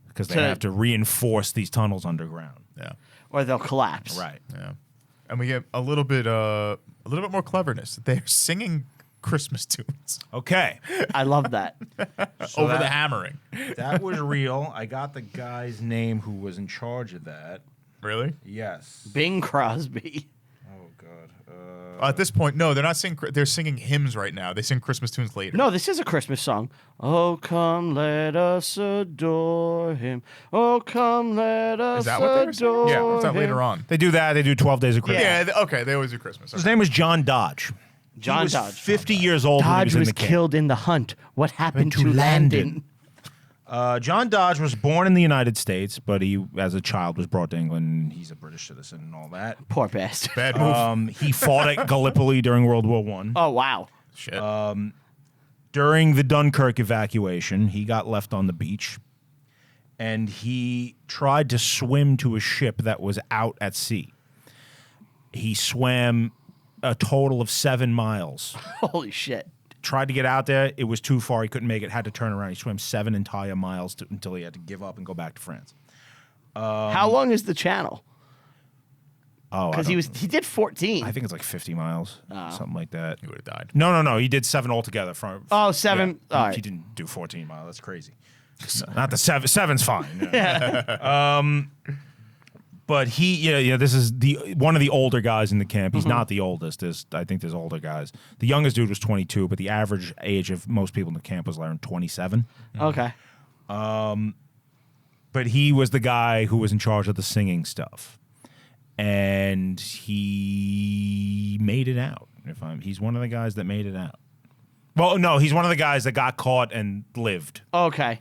S3: because they have to reinforce these tunnels underground.
S2: Yeah.
S1: Or they'll collapse.
S3: Right.
S2: Yeah. And we get a little bit more cleverness. They're singing Christmas tunes.
S3: Okay.
S1: I love that.
S2: Over the hammering.
S3: That was real. I got the guy's name who was in charge of that.
S2: Really?
S3: Yes.
S1: Bing Crosby.
S3: Oh, God.
S2: At this point, no, they're not singing. They're singing hymns right now. They sing Christmas tunes later.
S1: No, this is a Christmas song. Oh, come, let us adore him. Oh, come, let us
S2: Is that what they were singing?
S1: adore
S2: Yeah, what's that
S1: him.
S2: later on?
S3: They do that. They do 12 Days of Christmas.
S2: Yeah, okay, they always do Christmas.
S3: His name was John Dodge.
S1: John
S3: he was
S1: Dodge.
S3: 50 years old when he
S1: Dodge
S3: was in
S1: was
S3: the camp.
S1: killed in the hunt. What happened
S3: Went
S1: to
S3: to
S1: Landon?
S3: Landon. John Dodge was born in the United States, but he, as a child, was brought to England. He's a British citizen and all that.
S1: Poor bastard.
S2: Bad move.
S3: He fought at Gallipoli during World War I.
S1: Oh, wow.
S2: Shit.
S3: During the Dunkirk evacuation, he got left on the beach, and he tried to swim to a ship that was out at sea. He swam a total of 7 miles.
S1: Holy shit.
S3: Tried to get out there. It was too far. He couldn't make it. Had to turn around. He swam 7 entire miles until he had to give up and go back to France.
S1: How long is the channel?
S3: Oh,
S1: Because he did 14.
S3: I think it's like 50 miles, something like that.
S2: He would have died.
S3: No. He did 7 altogether.
S1: Oh, 7.
S3: Yeah,
S1: All
S3: he
S1: right.
S3: didn't do 14 miles. That's crazy. Not the 7. 7's fine. Yeah. But this is one of the older guys in the camp. He's not the oldest. I think there's older guys. The youngest dude was 22, but the average age of most people in the camp was around 27.
S1: Okay.
S3: But he was the guy who was in charge of the singing stuff, and he made it out. He's one of the guys that made it out. Well, no, he's one of the guys that got caught and lived.
S1: Okay.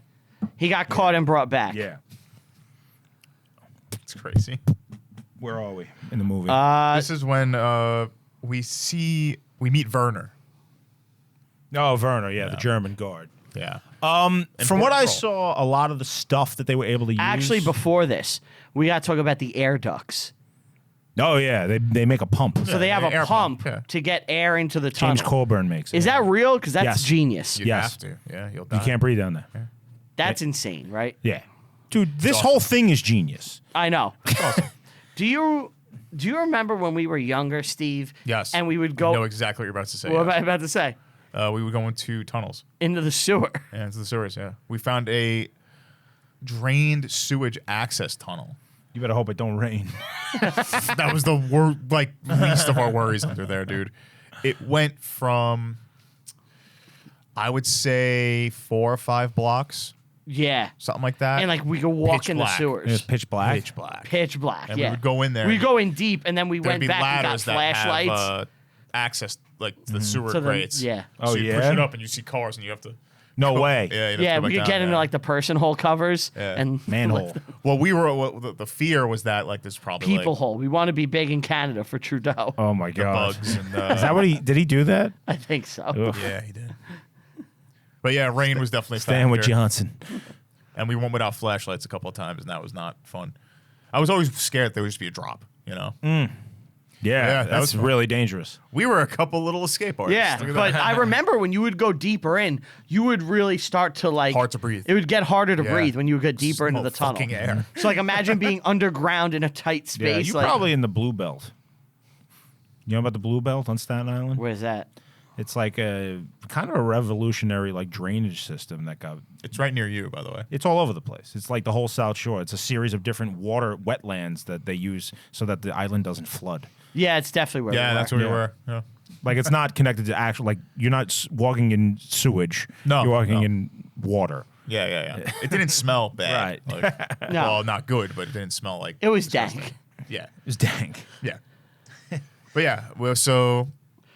S1: He got caught and brought back.
S3: Yeah.
S2: It's crazy.
S3: Where are we in the movie?
S2: This is when we meet Werner.
S3: Oh, Werner, the German guard.
S2: Yeah.
S3: From what I saw, a lot of the stuff that they were able to use.
S1: Actually, before this, we got to talk about the air ducts.
S3: Oh yeah, they make a pump.
S1: So they have
S2: air
S1: a pump
S2: pump, yeah.
S1: to get air into the tunnel.
S3: James Coburn makes it.
S1: Is that real? Because that's
S3: Yes.
S1: genius.
S2: You
S3: Yes.
S2: have to. Yeah, you'll die.
S3: You can't breathe down there.
S1: That's insane, right?
S3: Yeah, dude, this
S2: awesome.
S3: whole thing is genius.
S1: I know.
S2: Awesome.
S1: Do you remember when we were younger, Steve?
S2: Yes.
S1: And we would
S2: I
S1: go.
S2: know exactly what you're about to say.
S1: What am
S2: yes.
S1: I about to say?
S2: We would go into tunnels.
S1: Into the sewer.
S2: Yeah, into the sewers, yeah. We found a drained sewage access tunnel.
S3: You better hope it don't rain.
S2: That was the least of our worries under there, dude. It went from, I would say, 4 or 5 blocks,
S1: Yeah.
S2: something like that.
S1: And like we could walk
S2: Pitch
S1: in the
S2: black.
S3: It was
S1: sewers.
S3: pitch black.
S2: Pitch black.
S1: Pitch black.
S2: And we
S1: yeah.
S2: would go in there
S1: We
S2: and
S1: go in deep, and then we
S2: There'd
S1: went
S2: be
S1: back and got
S2: ladders that
S1: flashlights.
S2: have access, like the sewer
S1: So then-
S2: grates.
S1: yeah.
S3: Oh,
S2: so you push
S3: yeah?
S2: it up and you see cars and you have to.
S3: No way.
S2: Yeah, you have
S1: Yeah,
S2: to go
S1: we
S2: back
S1: could get
S2: down,
S1: into
S2: yeah.
S1: like the person hole covers
S2: Yeah.
S1: and
S3: Manhole.
S2: Well, we were. The fear was that like there's probably
S1: people
S2: like,
S1: hole. We want to be big in Canada for Trudeau.
S3: Oh my god.
S2: bugs and.
S3: Is that what did he do that?
S1: I think so.
S3: Ugh.
S2: Yeah, he did. But yeah, rain was definitely a
S3: Stand with
S2: factor.
S3: Johnson.
S2: And we went without flashlights a couple of times, and that was not fun. I was always scared there would just be a drop. You know,
S3: Yeah,
S2: that
S3: that's
S2: was fun.
S3: really dangerous.
S2: we were a couple little escape artists.
S1: Yeah,
S2: Look at
S1: but
S2: that.
S1: I remember when you would go deeper in, you would really start to like
S2: Hard to breathe.
S1: It would get harder to
S2: Yeah.
S1: breathe when you would get deeper into
S2: No
S1: the tunnel.
S2: fucking air.
S1: So like imagine being underground in a tight
S3: Yeah,
S1: space.
S3: you're
S1: like,
S3: probably in the Blue Belt. You know about the Blue Belt on Staten Island?
S1: where's that?
S3: It's like a kind of a revolutionary like drainage system that got.
S2: It's right near you, by the way.
S3: It's all over the place. It's like the whole South Shore. It's a series of different wetlands that they use so that the island doesn't flood.
S1: Yeah, it's definitely where.
S2: Yeah,
S1: we
S2: that's
S1: were.
S2: where we
S3: Yeah.
S2: were. Yeah.
S3: Like it's not connected to actual. Like you're not walking in sewage.
S2: No,
S3: you're walking
S2: no.
S3: in water.
S2: Yeah. It didn't smell bad.
S3: Right.
S2: Like,
S1: No.
S2: Well, not good, but it didn't smell like.
S1: It was dank.
S2: Yeah.
S3: It's dank.
S2: Yeah. But yeah, well, so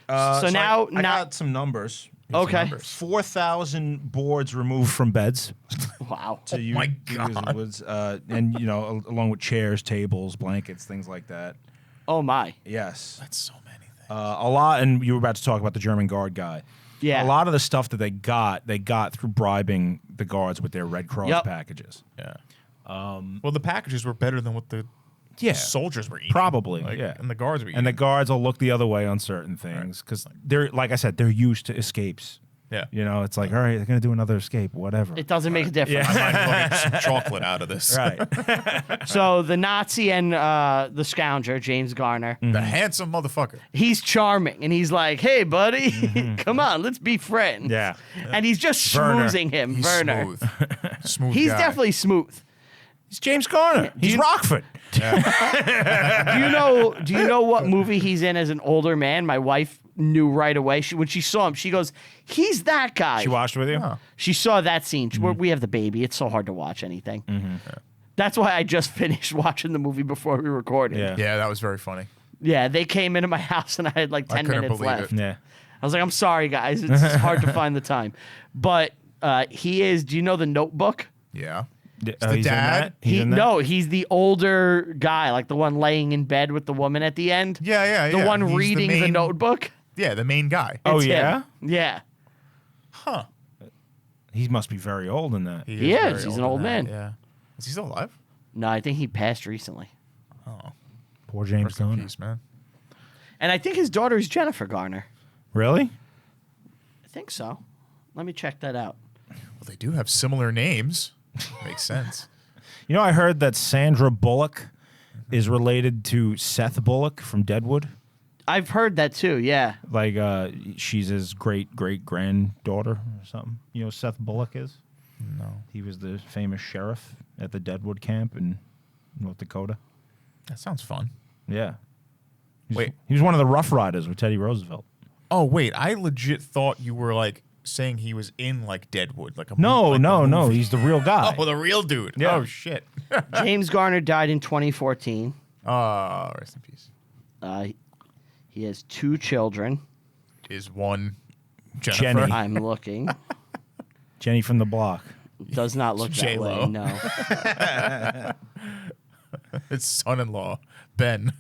S1: So now,
S3: I got some numbers.
S1: Okay.
S3: 4,000 boards removed from beds.
S1: Wow.
S3: To use,
S2: my
S3: to use
S2: God.
S3: woods, and along with chairs, tables, blankets, things like that.
S1: Oh my.
S3: Yes.
S2: That's so many things.
S3: A lot, and you were about to talk about the German guard guy.
S1: Yeah.
S3: A lot of the stuff that they got through bribing the guards with their Red Cross packages.
S2: Yeah. Well, the packages were better than what the soldiers were eating.
S3: Probably,
S2: And the guards were eating.
S3: And the guards will look the other way on certain things because they're, like I said, they're used to escapes.
S2: Yeah.
S3: It's like, all right, they're going to do another escape, whatever.
S1: It doesn't make a difference.
S2: I might as well get some chocolate out of this.
S3: Right.
S1: So the Nazi and the scounger, James Garner,
S2: The handsome motherfucker.
S1: he's charming. And he's like, hey, buddy, come on, let's be friends.
S3: Yeah.
S1: And he's just
S3: Werner.
S1: schmoozing him,
S2: He's
S1: Werner.
S2: smooth. Smooth
S1: He's
S2: guy.
S1: definitely smooth.
S3: He's James Garner. He's Rockford.
S1: Do you know what movie he's in as an older man? My wife knew right away. When she saw him, she goes, he's that guy.
S3: She watched with you?
S2: Oh.
S1: She saw that scene. We have the baby. It's so hard to watch anything. That's why I just finished watching the movie before we recorded.
S3: Yeah.
S2: Yeah, that was very funny.
S1: Yeah, they came into my house and I had like 10
S2: couldn't
S1: minutes
S2: believe
S1: left.
S2: it.
S3: Yeah.
S1: I was like, I'm sorry, guys. It's hard to find the time. But he is, do you know The Notebook?
S2: Yeah.
S3: The
S2: he's in that?
S1: No, he's the older guy, like the one laying in bed with the woman at the end.
S2: Yeah.
S1: The one
S2: He's
S1: reading the
S2: main-
S1: notebook.
S2: Yeah, the main guy.
S3: Oh,
S1: It's him.
S3: yeah?
S1: Yeah.
S2: Huh.
S3: He must be very old in that.
S1: He
S2: very
S1: is. He's an
S2: in
S1: old
S2: that,
S1: man.
S2: Yeah. Is he still alive?
S1: No, I think he passed recently.
S2: Oh.
S3: Poor James
S2: Rest in
S3: Garner.
S2: peace, man.
S1: And I think his daughter is Jennifer Garner.
S3: Really?
S1: I think so. Let me check that out.
S2: Well, they do have similar names. Makes sense.
S3: I heard that Sandra Bullock is related to Seth Bullock from Deadwood.
S1: I've heard that too, yeah.
S3: Like, she's his great-great-granddaughter or something. You know who Seth Bullock is?
S2: No.
S3: He was the famous sheriff at the Deadwood camp in North Dakota.
S2: That sounds fun.
S3: Yeah.
S2: Wait.
S3: He was one of the Rough Riders with Teddy Roosevelt.
S2: Oh, wait. I legit thought you were like saying he was in like Deadwood. Like a
S3: No,
S2: like a
S3: no.
S2: movie.
S3: He's the real guy.
S2: Oh, the real dude.
S3: Yeah.
S2: Oh, shit.
S1: James Garner died in 2014.
S2: Rest in peace.
S1: He has 2 children.
S2: Is one Jennifer?
S3: Jenny.
S1: I'm looking.
S3: Jenny from the block.
S1: Does not look that
S2: J-Lo.
S1: way, no.
S2: His son-in-law, Ben.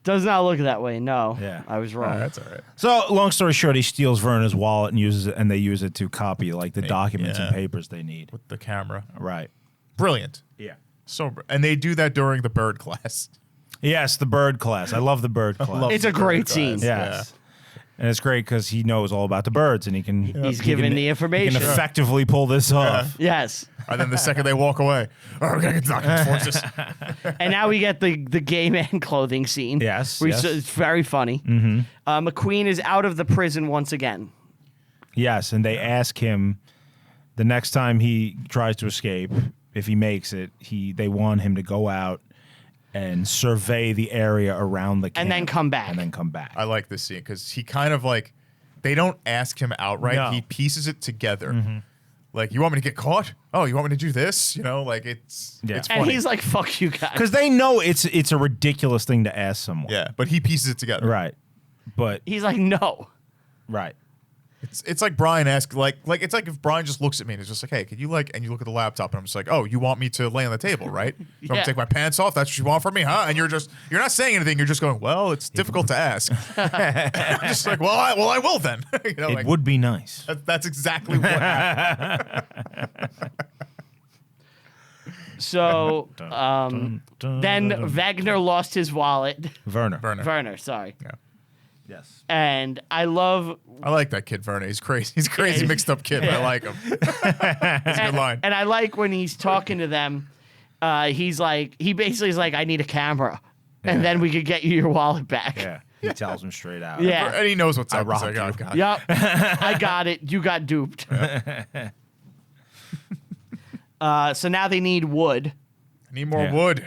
S1: Does not look that way, no.
S3: Yeah.
S1: I was wrong.
S2: That's all right.
S3: So, long story short, he steals Werner's wallet and uses it, and they use it to copy like the documents and
S2: yeah.
S3: papers they need.
S2: With the camera.
S3: Right.
S2: Brilliant.
S3: Yeah.
S2: And they do that during the bird class.
S3: Yes, the bird class. I love the bird class.
S2: love
S1: It's a great scene.
S3: Yes. And it's great because he knows all about the birds, and he can.
S1: He's
S3: he
S1: given
S3: can-
S1: the
S3: He
S1: information.
S3: can effectively pull this off.
S1: Yes.
S2: And then the second they walk away, we're going to get documents for this.
S1: And now we get the gay man clothing scene.
S3: Yes,
S1: Which
S3: yes.
S1: is very funny. Mm-hmm. McQueen is out of the prison once again.
S3: Yes, and they ask him the next time he tries to escape, if he makes it, they want him to go out and survey the area around the camp.
S1: And then come back.
S3: And then come back.
S2: I like this scene because he kind of like, they don't ask him outright.
S3: No.
S2: He pieces it together. Like, you want me to get caught? Oh, you want me to do this? Like it's
S3: Yeah.
S2: it's
S1: And
S2: funny.
S1: he's like, fuck you guys.
S3: Because they know it's a ridiculous thing to ask someone.
S2: Yeah, but he pieces it together.
S3: Right. But,
S1: He's like, no.
S3: right.
S2: It's like Brian asked, like it's like if Brian just looks at me and is just like, hey, could you and you look at the laptop and I'm just like, oh, you want me to lay on the table, right? You want me
S1: Yeah.
S2: to take my pants off? That's what you want from me, huh? And you're not saying anything. You're just going, well, it's difficult to ask. I'm just like, well, I will then.
S3: It would be nice.
S2: That's exactly what happened.
S1: So then Wagner lost his wallet.
S3: Werner.
S1: Werner, sorry.
S2: Yeah.
S3: Yes.
S1: And I
S2: like that kid, Werner. He's crazy. He's a crazy, mixed up kid. But I like him. That's a good line.
S1: And I like when he's talking to them, he basically is like, I need a camera. And then we could get you your wallet back.
S3: Yeah. He tells him straight out.
S1: Yeah.
S2: And he knows what's up. He's
S3: robbed
S2: like,
S3: you.
S2: oh, God.
S1: Yep. I got it. You got duped. So now they need wood.
S2: I need more
S3: Yeah.
S2: wood.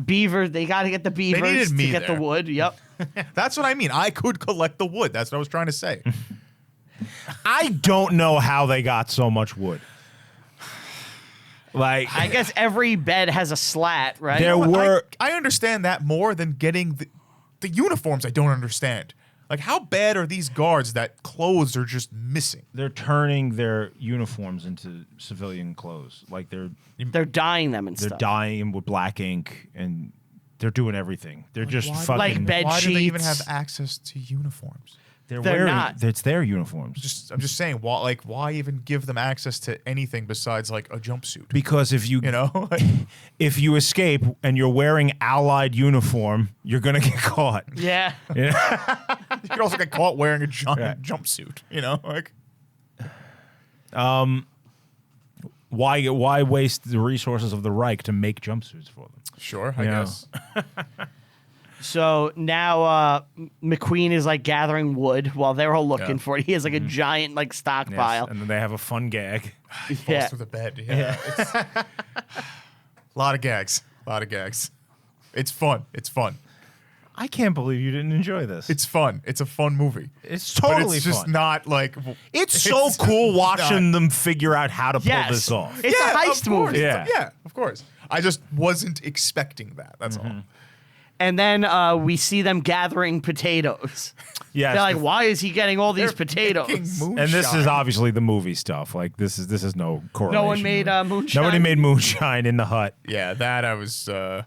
S1: Beaver, they got to get the beavers
S2: needed me
S1: to get
S2: there.
S1: the wood. Yep.
S2: That's what I mean. I could collect the wood. That's what I was trying to say.
S3: I don't know how they got so much wood. Like,
S1: I guess every bed has a slat, right?
S3: There were-
S2: I understand that more than getting the uniforms. I don't understand. Like, how bad are these guards that clothes are just missing?
S3: They're turning their uniforms into civilian clothes. Like they're
S1: dyeing them and
S3: they're
S1: stuff.
S3: dyeing them with black ink, and they're doing everything. They're just fucking.
S1: Like bed
S2: Why do they even
S1: sheets.
S2: have access to uniforms?
S3: They're
S1: They're
S3: wearing.
S1: not.
S3: It's their uniforms.
S2: I'm just saying, why even give them access to anything besides like a jumpsuit?
S3: Because if you
S2: You know,
S3: if you escape and you're wearing Allied uniform, you're gonna get caught.
S1: Yeah.
S2: you could also get caught wearing a giant jumpsuit. You know, like
S3: Why waste the resources of the Reich to make jumpsuits for them?
S2: sure, I
S3: Yeah.
S2: guess.
S1: So now McQueen is like gathering wood while they're all looking for it. He has like a giant like stockpile.
S3: Yes, and then they have a fun gag.
S2: Falls
S1: Yeah.
S2: through the bed. Yeah, it's a lot of gags. A lot of gags. It's fun. It's fun.
S3: I can't believe you didn't enjoy this.
S2: It's fun. It's a fun movie.
S3: It's
S2: But
S3: totally
S2: it's just
S3: fun.
S2: not like.
S3: It's so cool watching them figure out how to pull
S1: Yes.
S3: this off.
S1: It's a
S2: of
S1: heist
S2: course.
S1: movie.
S3: Yeah.
S2: Yeah, of course. I just wasn't expecting that. That's all.
S1: And then we see them gathering potatoes.
S3: Yes.
S1: They're like, why is he getting all these
S2: They're
S1: potatoes?
S2: making
S3: And this is
S2: moonshine.
S3: obviously the movie stuff. Like this is no correlation.
S1: No one made moonshine.
S3: Nobody made moonshine in the hut.
S2: Yeah, that I was. I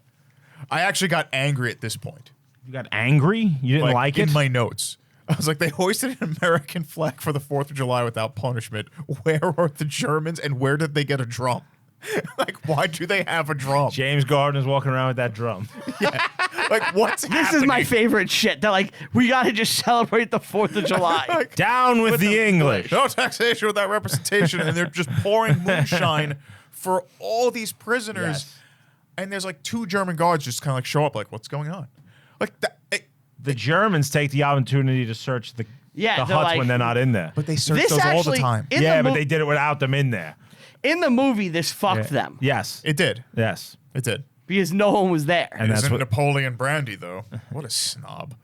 S2: actually got angry at this point.
S3: You got angry? You didn't like
S2: in
S3: it?
S2: my notes. I was like, they hoisted an American flag for the 4th of July without punishment. Where are the Germans and where did they get a drum? Like, why do they have a drum?
S3: James Gardner's walking around with that drum.
S2: Like, what's
S1: This is my favorite shit. They're like, we got to just celebrate the 4th of July.
S3: Down with the English.
S2: No taxation without representation, and they're just pouring moonshine for all these prisoners.
S3: Yes.
S2: And there's like 2 German guards just kind of like show up, like, what's going on? Like that.
S3: The Germans take the opportunity to search the
S1: Yeah,
S3: huts
S1: they're like-
S3: when they're not in there.
S2: But they search
S1: This
S2: those all the
S1: actually-
S2: time.
S1: in
S3: Yeah,
S1: the
S3: but
S1: mo-
S3: they did it without them in there.
S1: In the movie, this fucked them
S3: Yes.
S2: It did.
S3: Yes.
S2: It did.
S1: because no one was there.
S3: And that's
S2: Isn't
S3: what
S2: Napoleon Brandy though? What a snob.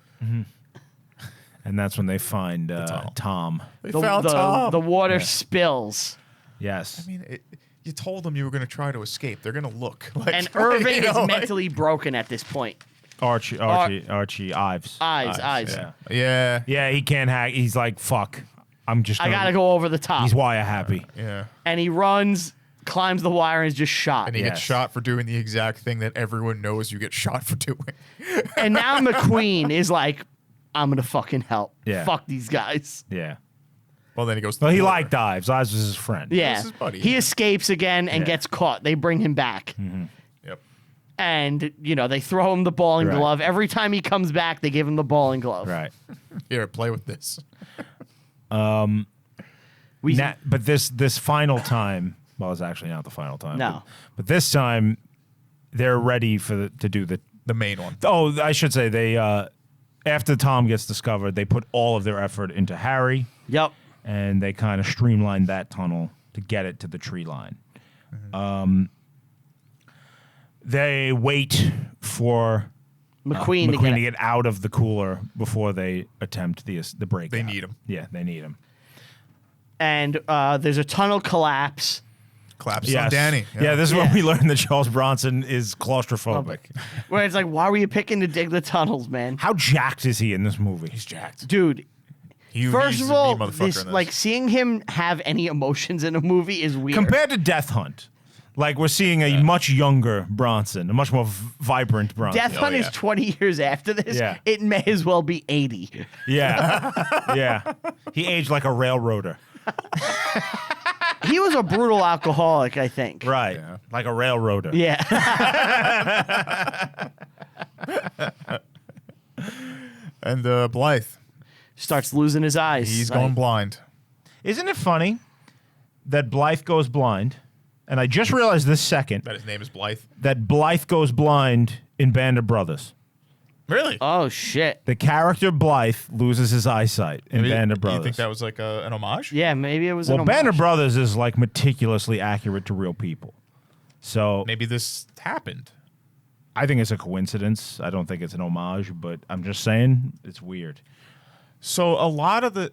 S3: and that's when they find
S2: tunnel.
S3: Tom.
S2: They
S1: the,
S2: found Tom.
S1: the water spills.
S3: Yes.
S2: I mean, you told them you were going to try to escape. They're going to look. Like,
S1: And Irving
S2: you know,
S1: is
S2: like-
S1: mentally broken at this point.
S3: Archie Ives.
S1: Ives.
S3: Yeah.
S2: Yeah.
S3: Yeah, he can't hack. He's like, fuck. I'm just
S1: I
S3: gonna,
S1: got to go over the top.
S3: He's wire happy.
S2: Yeah.
S1: And he runs, climbs the wire, and is just shot.
S2: And he
S3: Yes.
S2: gets shot for doing the exact thing that everyone knows you get shot for doing.
S1: And now McQueen is like, I'm going to fucking help.
S3: Yeah.
S1: Fuck these guys.
S3: Yeah.
S2: Well, then he goes to
S3: Well,
S2: the
S3: he
S2: border.
S3: liked Ives. Ives was his friend.
S1: Yeah.
S2: his buddy,
S1: He
S2: yeah.
S1: escapes again and
S3: Yeah.
S1: gets caught. They bring him back.
S2: Yep.
S1: And, they throw him the bowling
S3: Right.
S1: glove. Every time he comes back, they give him the bowling glove.
S3: Right.
S2: Here, play with this.
S1: We,
S3: But this final time, well, it's actually not the final time.
S1: No.
S3: But this time, they're ready to do the.
S2: The main one.
S3: Oh, I should say they. After Tom gets discovered, they put all of their effort into Harry,
S1: Yep.
S3: and they kind of streamlined that tunnel to get it to the tree line. They wait for
S1: McQueen, to
S3: McQueen to
S1: get
S3: get out of the cooler before they attempt the break.
S2: They need him.
S3: Yeah, they need him.
S1: And there's a tunnel collapse.
S2: Claps on Danny.
S3: Yeah, this is when
S1: Yeah.
S3: we learn that Charles Bronson is claustrophobic.
S1: Where it's like, why were you picking to dig the tunnels, man?
S3: How jacked is he in this movie?
S2: He's jacked.
S1: Dude,
S2: He's
S1: first
S2: a
S1: of all,
S2: mean motherfucker
S1: this,
S2: in this.
S1: like seeing him have any emotions in a movie is weird.
S3: Compared to Death Hunt, like we're seeing a much younger Bronson, a much more vibrant Bronson.
S1: Death Hunt is 20 years after this.
S3: Yeah.
S1: It may as well be 80.
S3: Yeah, yeah. He aged like a railroader.
S1: He was a brutal alcoholic, I think.
S3: Right, like a railroader.
S1: Yeah.
S2: And Blythe,
S1: Starts losing his eyes.
S2: he's
S1: Like,
S2: going blind.
S3: Isn't it funny that Blythe goes blind? And I just realized this second
S2: That his name is Blythe.
S3: that Blythe goes blind in Band of Brothers.
S2: Really?
S1: Oh, shit.
S3: The character Blythe loses his eyesight in Band of Brothers.
S2: You think that was like an homage?
S1: Yeah, maybe it was
S3: Well,
S1: an
S3: Band of
S1: homage.
S3: Brothers is like meticulously accurate to real people. So
S2: Maybe this happened.
S3: I think it's a coincidence. I don't think it's an homage, but I'm just saying it's weird.
S2: So a lot of the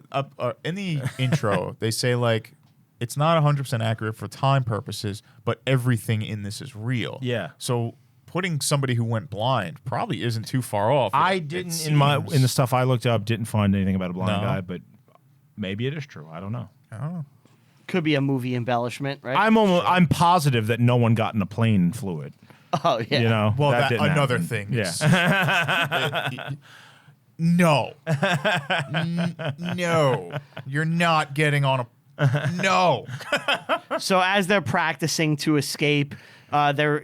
S2: in the intro, they say like it's not 100% accurate for time purposes, but everything in this is real.
S3: Yeah.
S2: So putting somebody who went blind probably isn't too far off.
S3: I didn't in the stuff I looked up didn't find anything about a blind guy, but maybe it is true. I don't know.
S1: Could be a movie embellishment, right?
S3: I'm positive that no one got in a plane and flew it.
S1: Oh yeah.
S3: You know,
S2: well, that another
S3: happen.
S2: thing.
S3: Yeah.
S2: No. No. You're not getting on a. No.
S1: So as they're practicing to escape, they're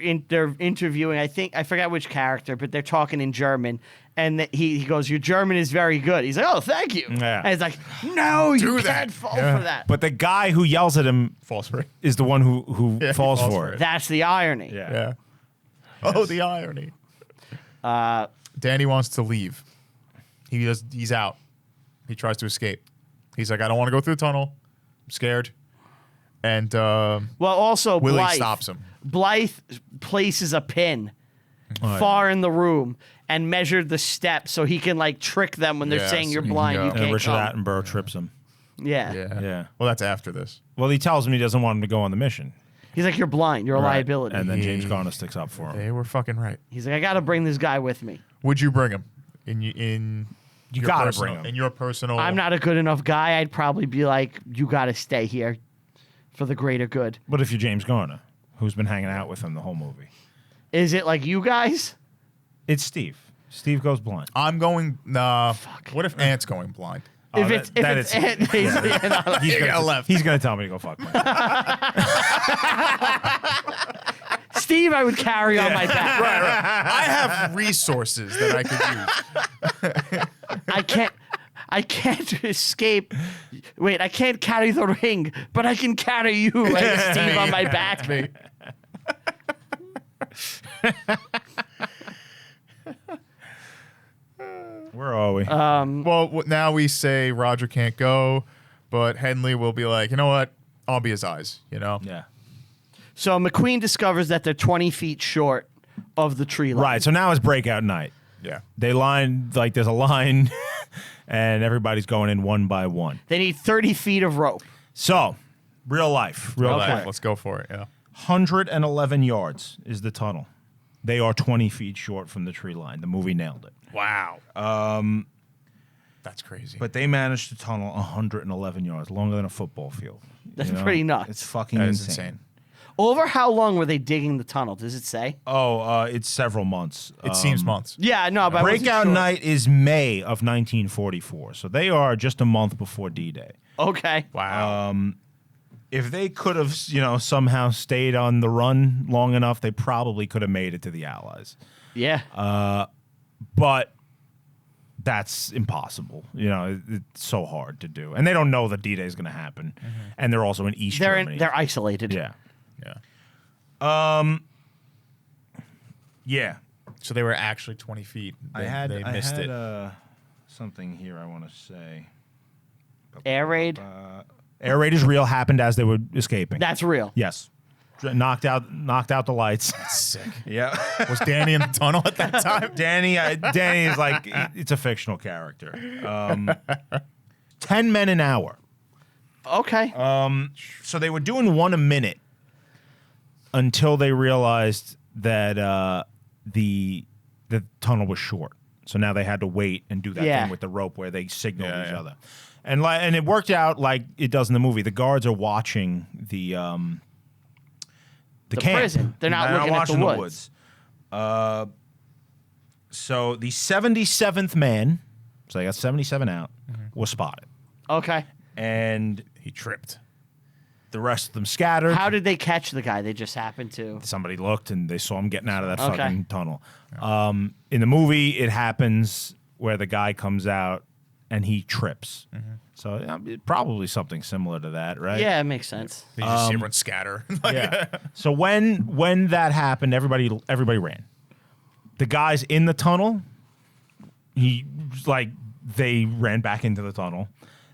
S1: interviewing. I forgot which character, but they're talking in German. And he goes, "Your German is very good." He's like, "Oh, thank you."
S3: Yeah.
S1: And he's like, "No, you can't fall for that."
S3: But the guy who yells at him
S2: Falls for it.
S3: is the one who falls for it.
S1: That's the irony.
S2: Yeah. Oh, the irony. Danny wants to leave. He's out. He tries to escape. He's like, "I don't want to go through the tunnel. I'm scared." And
S1: Well, also
S2: Willie
S1: Blythe
S2: stops him.
S1: Blythe places a pin far in the room and measured the steps so he can like trick them when they're
S2: Yeah,
S1: saying
S2: so
S1: you're
S2: he can
S1: blind.
S2: go.
S1: You
S2: And
S1: can't
S3: Richard
S1: come.
S3: Attenborough trips him.
S1: Yeah.
S3: Yeah.
S2: Well, that's after this.
S3: Well, he tells him he doesn't want him to go on the mission.
S1: He's like, "You're blind. You're a liability."
S3: And then James Garner sticks up for him.
S2: They were fucking right.
S1: He's like, "I got to bring this guy with me.
S2: Would you bring him in?
S3: You
S2: your
S3: gotta
S2: personal-
S3: bring him.
S2: in your personal.
S1: I'm not a good enough guy. I'd probably be like, you got to stay here for the greater good."
S3: But if you're James Garner, who's been hanging out with him the whole movie,
S1: Is it like you guys?
S3: it's Steve. Steve goes blind.
S2: I'm going. Nah. What if Ant's going blind?
S3: Oh,
S1: if it's Ant, he's not-
S3: He's gonna tell me to go fuck myself.
S1: Steve, I would carry on my back.
S2: I have resources that I could use.
S1: I can't escape. Wait, I can't carry the ring, but I can carry you like Steve on my back.
S3: Where are we?
S2: Well, now we say Roger can't go, but Henley will be like, you know what? I'll be his eyes. You know.
S3: yeah.
S1: So McQueen discovers that they're 20 feet short of the tree line.
S3: Right. So now it's breakout night.
S2: Yeah.
S3: They line like there's a line, and everybody's going in one by one.
S1: They need 30 feet of rope.
S3: So, real life.
S1: Okay.
S2: Let's go for it. Yeah.
S3: 111 yards is the tunnel. They are 20 feet short from the tree line. The movie nailed it.
S2: Wow. That's crazy.
S3: But they managed to tunnel 111 yards, longer than a football field.
S1: That's pretty nuts.
S3: It's fucking
S2: that is
S3: insane.
S1: Over how long were they digging the tunnel? Does it say?
S3: Oh, it's several months.
S2: It seems months.
S1: Yeah, no, but I wasn't
S3: Breakout
S1: sure.
S3: night is May of 1944, so they are just a month before D-Day.
S1: Okay.
S2: Wow.
S3: If they could have, somehow stayed on the run long enough, they probably could have made it to the Allies.
S1: Yeah.
S3: But that's impossible. It's so hard to do, and they don't know that D-Day is going to happen, and they're also in East Germany.
S1: They're isolated.
S3: Yeah.
S2: yeah.
S3: Yeah.
S2: So they were actually 20 feet. They missed it.
S3: Something here I want to say.
S1: Air raid.
S3: Air raid is real. Happened as they were escaping.
S1: That's real.
S3: Yes. Knocked out the lights.
S2: Sick.
S3: Yeah.
S2: Was Danny in the tunnel at that time?
S3: Danny is like, it's a fictional character. 10 men an hour.
S1: Okay.
S3: So they were doing one a minute until they realized that the tunnel was short. So now they had to wait and do that thing with the rope where they signaled each other. And it worked out like it does in the movie. The guards are watching the camp.
S1: Prison. They're not looking at the
S3: watching
S1: woods.
S3: So the 77th man, so they got 77 out, was spotted.
S1: Okay.
S3: And
S2: He tripped.
S3: the rest of them scattered.
S1: How did they catch the guy? They just happened to.
S3: Somebody looked and they saw him getting out of that
S1: Okay.
S3: fucking tunnel. In the movie, it happens where the guy comes out and he trips. So probably something similar to that, right?
S1: Yeah, it makes sense.
S2: You just see everyone scatter.
S3: Yeah. So when that happened, everybody ran. The guys in the tunnel, they ran back into the tunnel.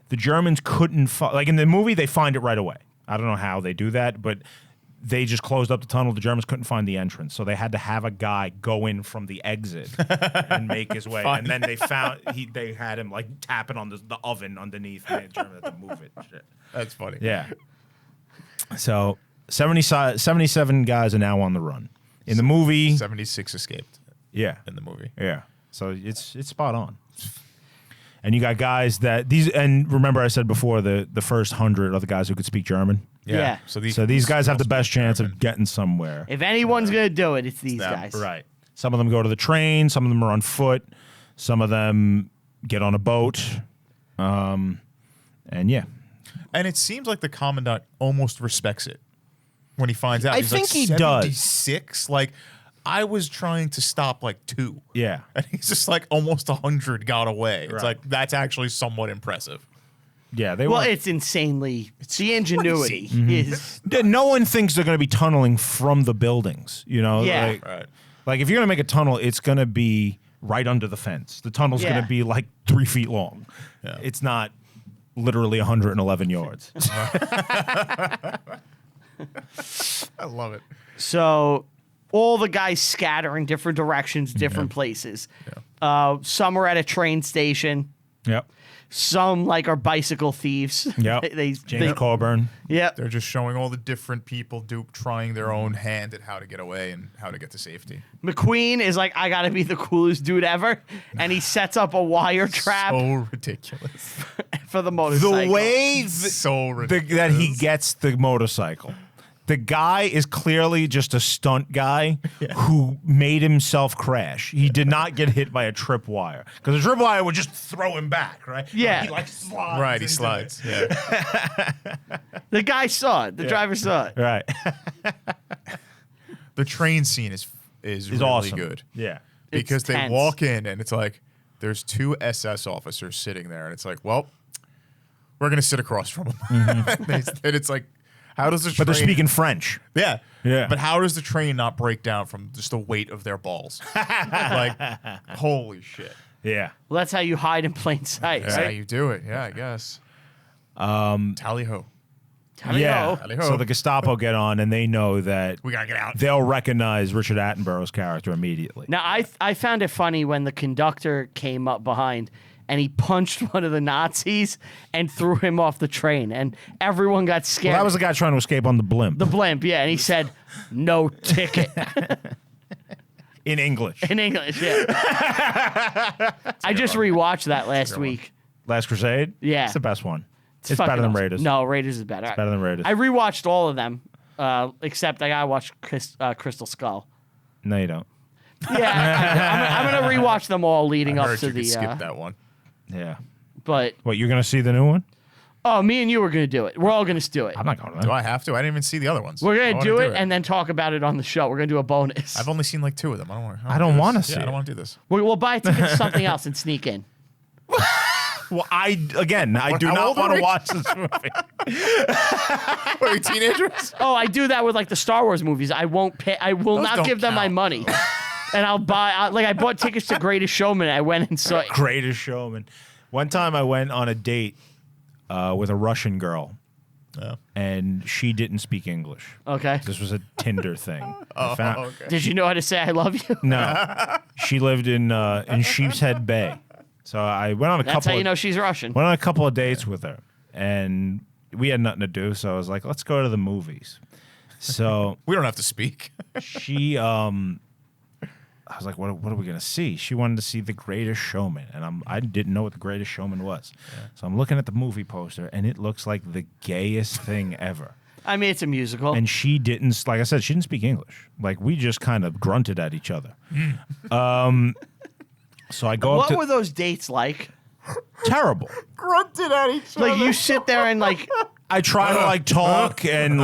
S3: The Germans couldn't like in the movie they find it right away. I don't know how they do that, but they just closed up the tunnel. The Germans couldn't find the entrance, so they had to have a guy go in from the exit and make his way. And then they had him like tapping on the oven underneath, and the Germans had to move it. And shit.
S2: That's funny.
S3: Yeah. So 77 guys are now on the run. In the movie,
S2: 76 escaped.
S3: Yeah.
S2: In the movie.
S3: Yeah. So it's spot on. And you got guys and remember I said before the first 100 are the guys who could speak German.
S1: Yeah.
S2: So
S3: these guys have the best chance of getting somewhere.
S1: If anyone's gonna do it, it's these guys.
S3: Right. Some of them go to the train. Some of them are on foot. Some of them get on a boat. And yeah.
S2: And it seems like the commandant almost respects it when he finds out.
S3: I
S2: He's
S3: think
S2: like,
S3: he does.
S2: 76? Like, I was trying to stop like 2.
S3: Yeah.
S2: And he's just like almost 100 got away. It's
S3: Right.
S2: like, that's actually somewhat impressive.
S3: Yeah.
S1: Well, it's insanely. The ingenuity is.
S3: No one thinks they're going to be tunneling from the buildings. You know.
S1: Yeah.
S2: Right.
S3: Like if you're going to make a tunnel, it's going to be right under the fence. The tunnel's going to be like 3 feet long.
S2: Yeah.
S3: It's not literally 111 yards.
S2: I love it.
S1: So all the guys scatter in different directions, different places. Some are at a train station.
S3: Yep.
S1: Some are bicycle thieves.
S3: Yep. James Coburn.
S1: Yep.
S2: They're just showing all the different people trying their own hand at how to get away and how to get to safety.
S1: McQueen is like, I gotta be the coolest dude ever, and he sets up a wire trap
S2: So ridiculous.
S1: for the motorcycle.
S3: The way
S2: So ridiculous.
S3: that he gets the motorcycle. The guy is clearly just a stunt guy who made himself crash. He did not get hit by a tripwire because a tripwire would just throw him back, right?
S1: Yeah.
S3: He slides.
S2: Right, he
S3: into
S2: slides.
S3: it.
S2: Yeah.
S1: The guy saw it. The driver saw it.
S3: Right.
S2: The train scene is really
S3: awesome.
S2: good.
S3: Yeah.
S2: Because
S1: It's
S2: they
S1: tense.
S2: walk in and it's like there's 2 SS officers sitting there and it's like, well, we're gonna sit across from them. And it's like, how does the train?
S3: But they're speaking French.
S2: Yeah.
S3: Yeah.
S2: But how does the train not break down from just the weight of their balls? Like, holy shit.
S3: Yeah.
S1: Well, that's how you hide in plain sight,
S2: That's how
S1: right?
S2: you do it. Yeah, I guess. Tally ho.
S3: Yeah.
S2: Tally ho.
S3: So the Gestapo get on and they know that
S2: We gotta get out.
S3: they'll recognize Richard Attenborough's character immediately.
S1: Now, I found it funny when the conductor came up behind and he punched one of the Nazis and threw him off the train, and everyone got scared.
S3: Well, that was the guy trying to escape on the blimp.
S1: the blimp, yeah, and he said, "No ticket."
S3: In English.
S1: In English, yeah. I just rewatched that last week.
S3: Last Crusade?
S1: Yeah.
S3: It's the best one. It's
S1: fucking
S3: better than
S1: awesome.
S3: Raiders.
S1: No, Raiders is better.
S3: better than Raiders.
S1: I rewatched all of them, except I gotta watch Crystal Skull.
S3: No, you don't.
S1: Yeah, I'm gonna rewatch them all leading
S2: I
S1: up
S2: heard
S1: to
S2: you
S1: the.
S2: could skip that one.
S3: Yeah.
S1: But
S3: What, you're going to see the new one?
S1: me and you are gonna do it. We're all gonna do it.
S3: I'm not going to
S2: Do
S3: that.
S2: I have to? I didn't even see the other ones.
S1: We're
S2: I
S1: gonna
S2: wanna
S1: do it and then talk about it on the show. We're gonna do a bonus.
S2: I've only seen like 2 of them.
S3: I don't wanna see
S2: I
S3: it.
S2: don't want to do this.
S1: We'll buy tickets to something else and sneak in.
S3: Well, I do
S2: How
S3: not
S2: old
S3: want
S2: are
S3: to
S2: we?
S3: watch this movie.
S2: What, are we teenagers?
S1: Oh, I do that with the Star Wars movies. I won't pay. I will
S2: Those
S1: not
S2: don't
S1: give them my
S2: count.
S1: money. And I'll buy. I bought tickets to Greatest Showman. I went and saw it.
S3: Greatest Showman. One time I went on a date with a Russian girl,
S2: Yeah.
S3: and she didn't speak English.
S1: Okay.
S3: This was a Tinder thing.
S2: Okay.
S1: Did you know how to say I love you?
S3: No. She lived in Sheepshead Bay. So I went on a
S1: That's
S3: couple
S1: how you know she's Russian.
S3: went on a couple of dates with her, and we had nothing to do, so I was like, let's go to the movies. So
S2: We don't have to speak.
S3: she I was like, what are we gonna see? She wanted to see The Greatest Showman, and I didn't know what The Greatest Showman was. So I'm looking at the movie poster, and it looks like the gayest thing ever.
S1: I mean, it's a musical.
S3: And she didn't, like I said, she didn't speak English. Like, we just kind of grunted at each other. So I go up
S1: what
S3: to
S1: were those dates like?
S3: terrible.
S2: Grunted at each
S1: Like you sit there and
S3: I try to talk and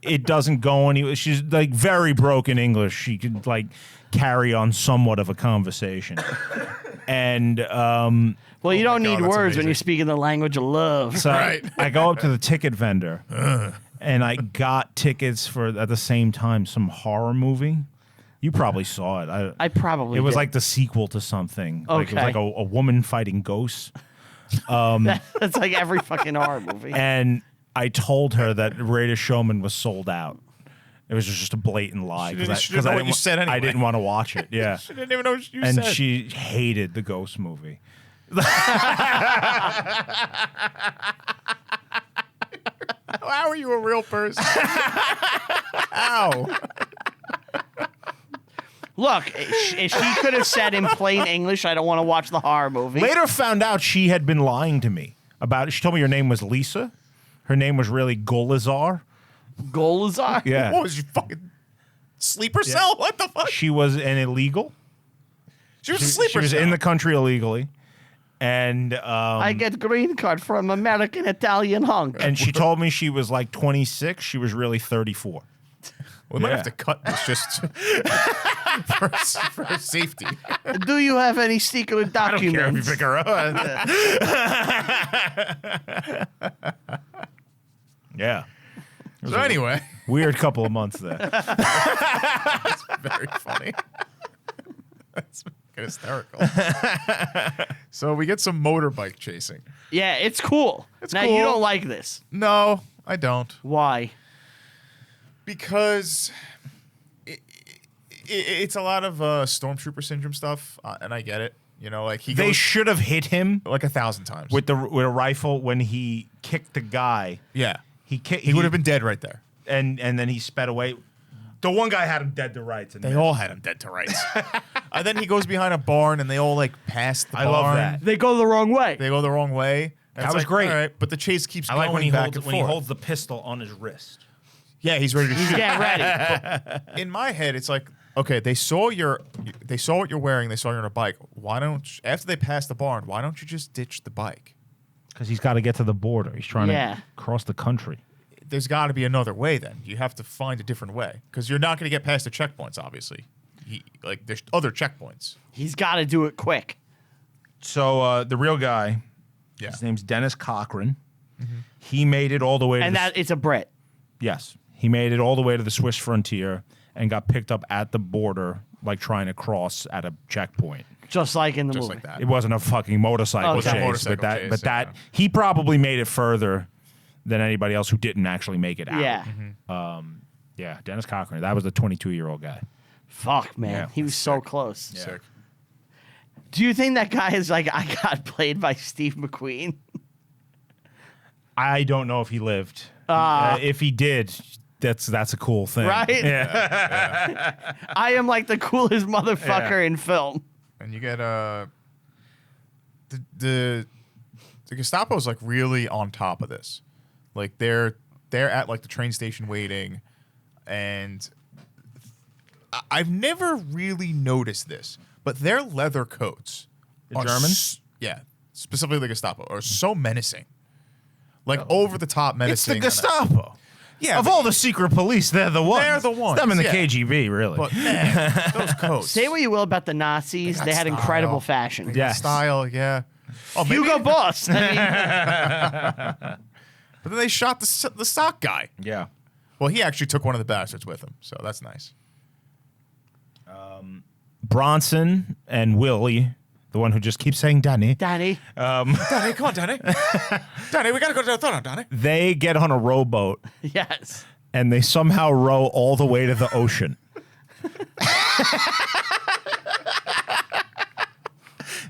S3: it doesn't go anywhere. She's very broken English. She could carry on somewhat of a conversation. And
S1: well, you don't
S2: God,
S1: need
S2: that's
S1: words when
S2: amazing.
S1: you're speaking the language of love.
S3: so
S2: Right.
S3: I go up to the ticket vendor and I got tickets for at the same time some horror movie. You probably saw it.
S1: I probably
S3: It was
S1: did.
S3: like the sequel to something. Like, it was
S1: Okay.
S3: like a woman fighting ghosts.
S1: That's like every fucking horror movie.
S3: And I told her that Greatest Showman was sold out. It was just a blatant lie.
S2: She didn't know what you said
S3: I
S2: anyway.
S3: didn't want to watch it. Yeah.
S2: She didn't even know what you
S3: And
S2: said.
S3: she hated the ghost movie.
S2: How are you a real person? How?
S1: Look, if she could have said in plain English, I don't want to watch the horror movie.
S3: Later found out she had been lying to me about it. She told me her name was Lisa. Her name was really Golazar.
S1: Golazar?
S3: Yeah.
S2: What was you fucking sleeper cell? What the fuck?
S3: She was an illegal.
S2: She was a sleeper
S3: She was
S2: cell.
S3: in the country illegally. And
S1: I get green card from American Italian hunk.
S3: and she told me she was like 26. She was really 34.
S2: We might
S3: Yeah.
S2: have to cut this just for safety.
S1: Do you have any secret documents?
S3: pick her up. Yeah.
S2: So anyway,
S3: Weird couple of months there.
S2: very funny. That's hysterical. So we get some motorbike chasing.
S1: Yeah, it's cool. Now,
S2: cool.
S1: you don't like this.
S2: No, I don't.
S1: Why?
S2: Because it's a lot of stormtrooper syndrome stuff, and I get it. You know, like
S3: They should have hit him
S2: like 1,000 times
S3: with a rifle when he kicked the guy.
S2: Yeah,
S3: He
S2: would have been dead right there.
S3: and then he sped away. The one guy had him dead to rights. And
S2: They all had him dead to rights. And then he goes behind a barn, and they all like pass the barn.
S3: I love that.
S1: They go the wrong way.
S2: They go the wrong way. And
S3: That
S2: it's
S3: was
S2: like,
S3: great.
S2: All right, but the chase keeps
S3: I
S2: going
S3: like when he
S2: back
S3: holds
S2: and
S3: when he
S2: forth.
S3: holds the pistol on his wrist.
S2: Yeah, he's ready to
S1: He's
S2: shoot.
S1: getting ready.
S2: In my head, it's like, okay, they saw what you're wearing, they saw you're on a bike. Why don't after they pass the barn, why don't you just ditch the bike?
S3: Because he's got to get to the border. He's trying
S1: Yeah.
S3: to cross the country.
S2: There's got to be another way. Then you have to find a different way because you're not going to get past the checkpoints. Obviously, there's other checkpoints.
S1: He's got to do it quick.
S3: So the real guy,
S2: Yeah,
S3: his name's Dennis Cochran. He made it all the way to
S1: And that it's a Brit.
S3: Yes. He made it all the way to the Swiss frontier and got picked up at the border, like trying to cross at a checkpoint.
S1: Just like in the
S2: just
S1: movie.
S2: like that.
S3: It wasn't a fucking motorcycle
S1: Okay.
S3: chase,
S2: Motorcycle
S3: but
S2: chase,
S3: that
S2: yeah.
S3: he probably made it further than anybody else who didn't actually make it out.
S1: Yeah.
S3: Yeah, Dennis Cochran. That was the 22-year-old guy.
S1: Fuck, man.
S3: Yeah.
S1: He was so close.
S2: Sick.
S1: Do you think that guy is like, I got played by Steve McQueen?
S3: I don't know if he lived. If he did, that's a cool thing.
S1: Right?
S3: Yeah.
S1: I am like the coolest motherfucker in film.
S2: And you get the Gestapo's like really on top of this. Like they're at like the train station waiting, and I've never really noticed this, but their leather coats,
S3: The
S2: are
S3: Germans?
S2: yeah, specifically the Gestapo, are so menacing, like over the top
S3: It's the
S2: menacing.
S3: Gestapo.
S2: Yeah,
S3: Of
S2: but-
S3: all the secret police, they're the ones.
S2: They're the ones,
S3: It's them and the
S2: yeah.
S3: KGB, really.
S2: But man, those coats.
S1: Say what you will about the Nazis,
S2: got
S1: they had
S2: style.
S1: incredible fashion.
S3: Yes.
S2: Style, yeah. Oh,
S1: Hugo Boss. I mean,
S2: But then they shot the sock guy.
S3: Yeah.
S2: Well, he actually took one of the bastards with him, so that's nice.
S3: Bronson and Willie, the one who just keeps saying Danny,
S1: Danny.
S2: Danny, come on, Danny. Danny, we gotta go to the tunnel, Danny.
S3: they get on a rowboat
S1: Yes.
S3: and they somehow row all the way to the ocean.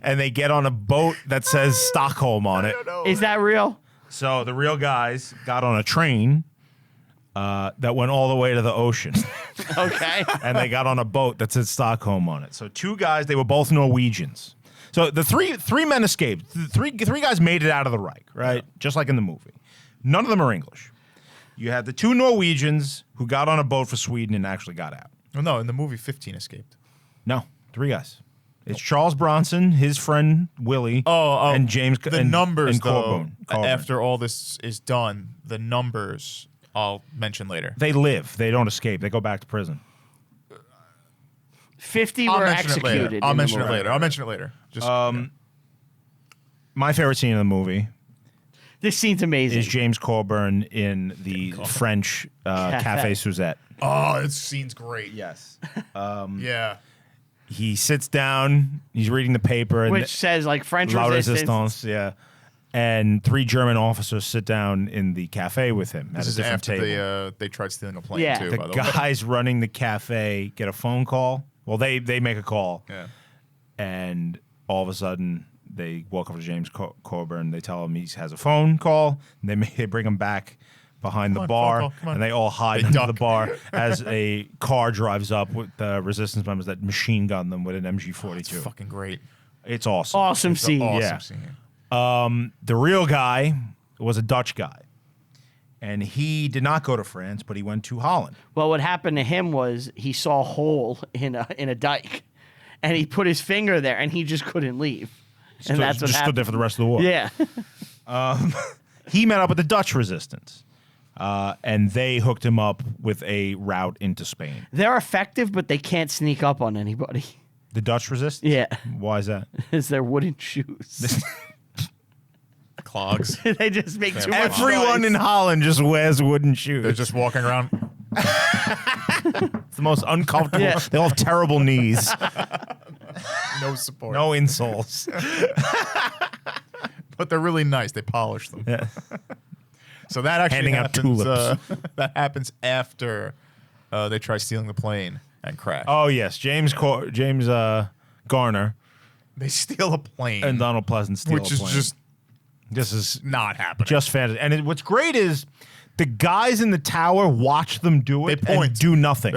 S3: And they get on a boat that says Stockholm on it.
S1: Is that real?
S3: So the real guys got on a train that went all the way to the ocean.
S1: Okay.
S3: And they got on a boat that said Stockholm on it. So two guys, they were both Norwegians. So the three men escaped. The three guys made it out of the Reich, right?
S2: Yeah.
S3: Just like in the movie. None of them are English. You had the two Norwegians who got on a boat for Sweden and actually got out.
S2: Well, no, in the movie, 15 escaped.
S3: No, three guys. It's Charles Bronson, his friend Willie, and James.
S2: The
S3: and,
S2: numbers,
S3: and
S2: though,
S3: Coburn.
S2: after all this is done, the numbers I'll mention later.
S3: They live. They don't escape. They go back to prison.
S1: 50
S2: I'll
S1: were
S2: mention it
S1: executed.
S2: later. I'll
S1: in the
S2: mention it
S1: movie.
S2: later. I'll mention it later. Just
S3: My favorite scene in the movie
S1: This scene's amazing.
S3: is James Coburn in the French Cafe Suzette.
S2: oh, this scene's great.
S3: Yes.
S2: Yeah.
S3: He sits down. He's reading the paper. And
S1: Which says like French
S3: La
S1: resistance.
S3: Resistance, yeah. And three German officers sit down in the cafe with him at
S2: This
S3: a
S2: is
S3: different
S2: after
S3: table.
S2: they tried stealing a plane,
S1: Yeah.
S2: too,
S3: The
S2: by the way.
S3: guys running the cafe get a phone call. Well, they make a call.
S2: Yeah.
S3: And all of a sudden, they walk over to James Coburn. They tell him he has a phone call. They bring him back behind the
S2: on,
S3: bar,
S2: Falco, come on.
S3: and they all hide
S2: They
S3: under
S2: duck.
S3: the bar as a car drives up with the resistance members that machine gun them with an MG-42.
S2: It's fucking great.
S3: It's awesome.
S1: Awesome
S2: It's an
S1: scene.
S2: awesome
S3: Yeah.
S2: scene.
S3: The real guy was a Dutch guy, and he did not go to France, but he went to Holland.
S1: Well, what happened to him was he saw a hole in a dike, and he put his finger there, and he just couldn't leave. And that's what
S3: just
S1: happened.
S3: stood there for the rest of the war.
S1: Yeah.
S3: He met up with the Dutch resistance, and they hooked him up with a route into Spain.
S1: They're effective, but they can't sneak up on anybody.
S3: The Dutch resistance?
S1: Yeah.
S3: Why is that?
S1: It's their wooden shoes.
S2: Clogs.
S1: They just make too much
S3: Everyone
S1: noise.
S3: in Holland just wears wooden shoes.
S2: They're just walking around.
S3: It's the most uncomfortable.
S1: Yeah.
S3: They all have terrible knees.
S2: No support.
S3: No insoles.
S2: But they're really nice. They polish them.
S3: Yeah.
S2: So that actually
S3: Handing out
S2: happens,
S3: tulips.
S2: that happens after they try stealing the plane and crash.
S3: Oh yes, James Garner
S2: They steal a plane,
S3: and Donald Pleasant steal
S2: which
S3: a
S2: is
S3: plane.
S2: just
S3: This is
S2: not happening.
S3: just fantasy. And what's great is the guys in the tower watch them do it
S2: They point.
S3: and do nothing.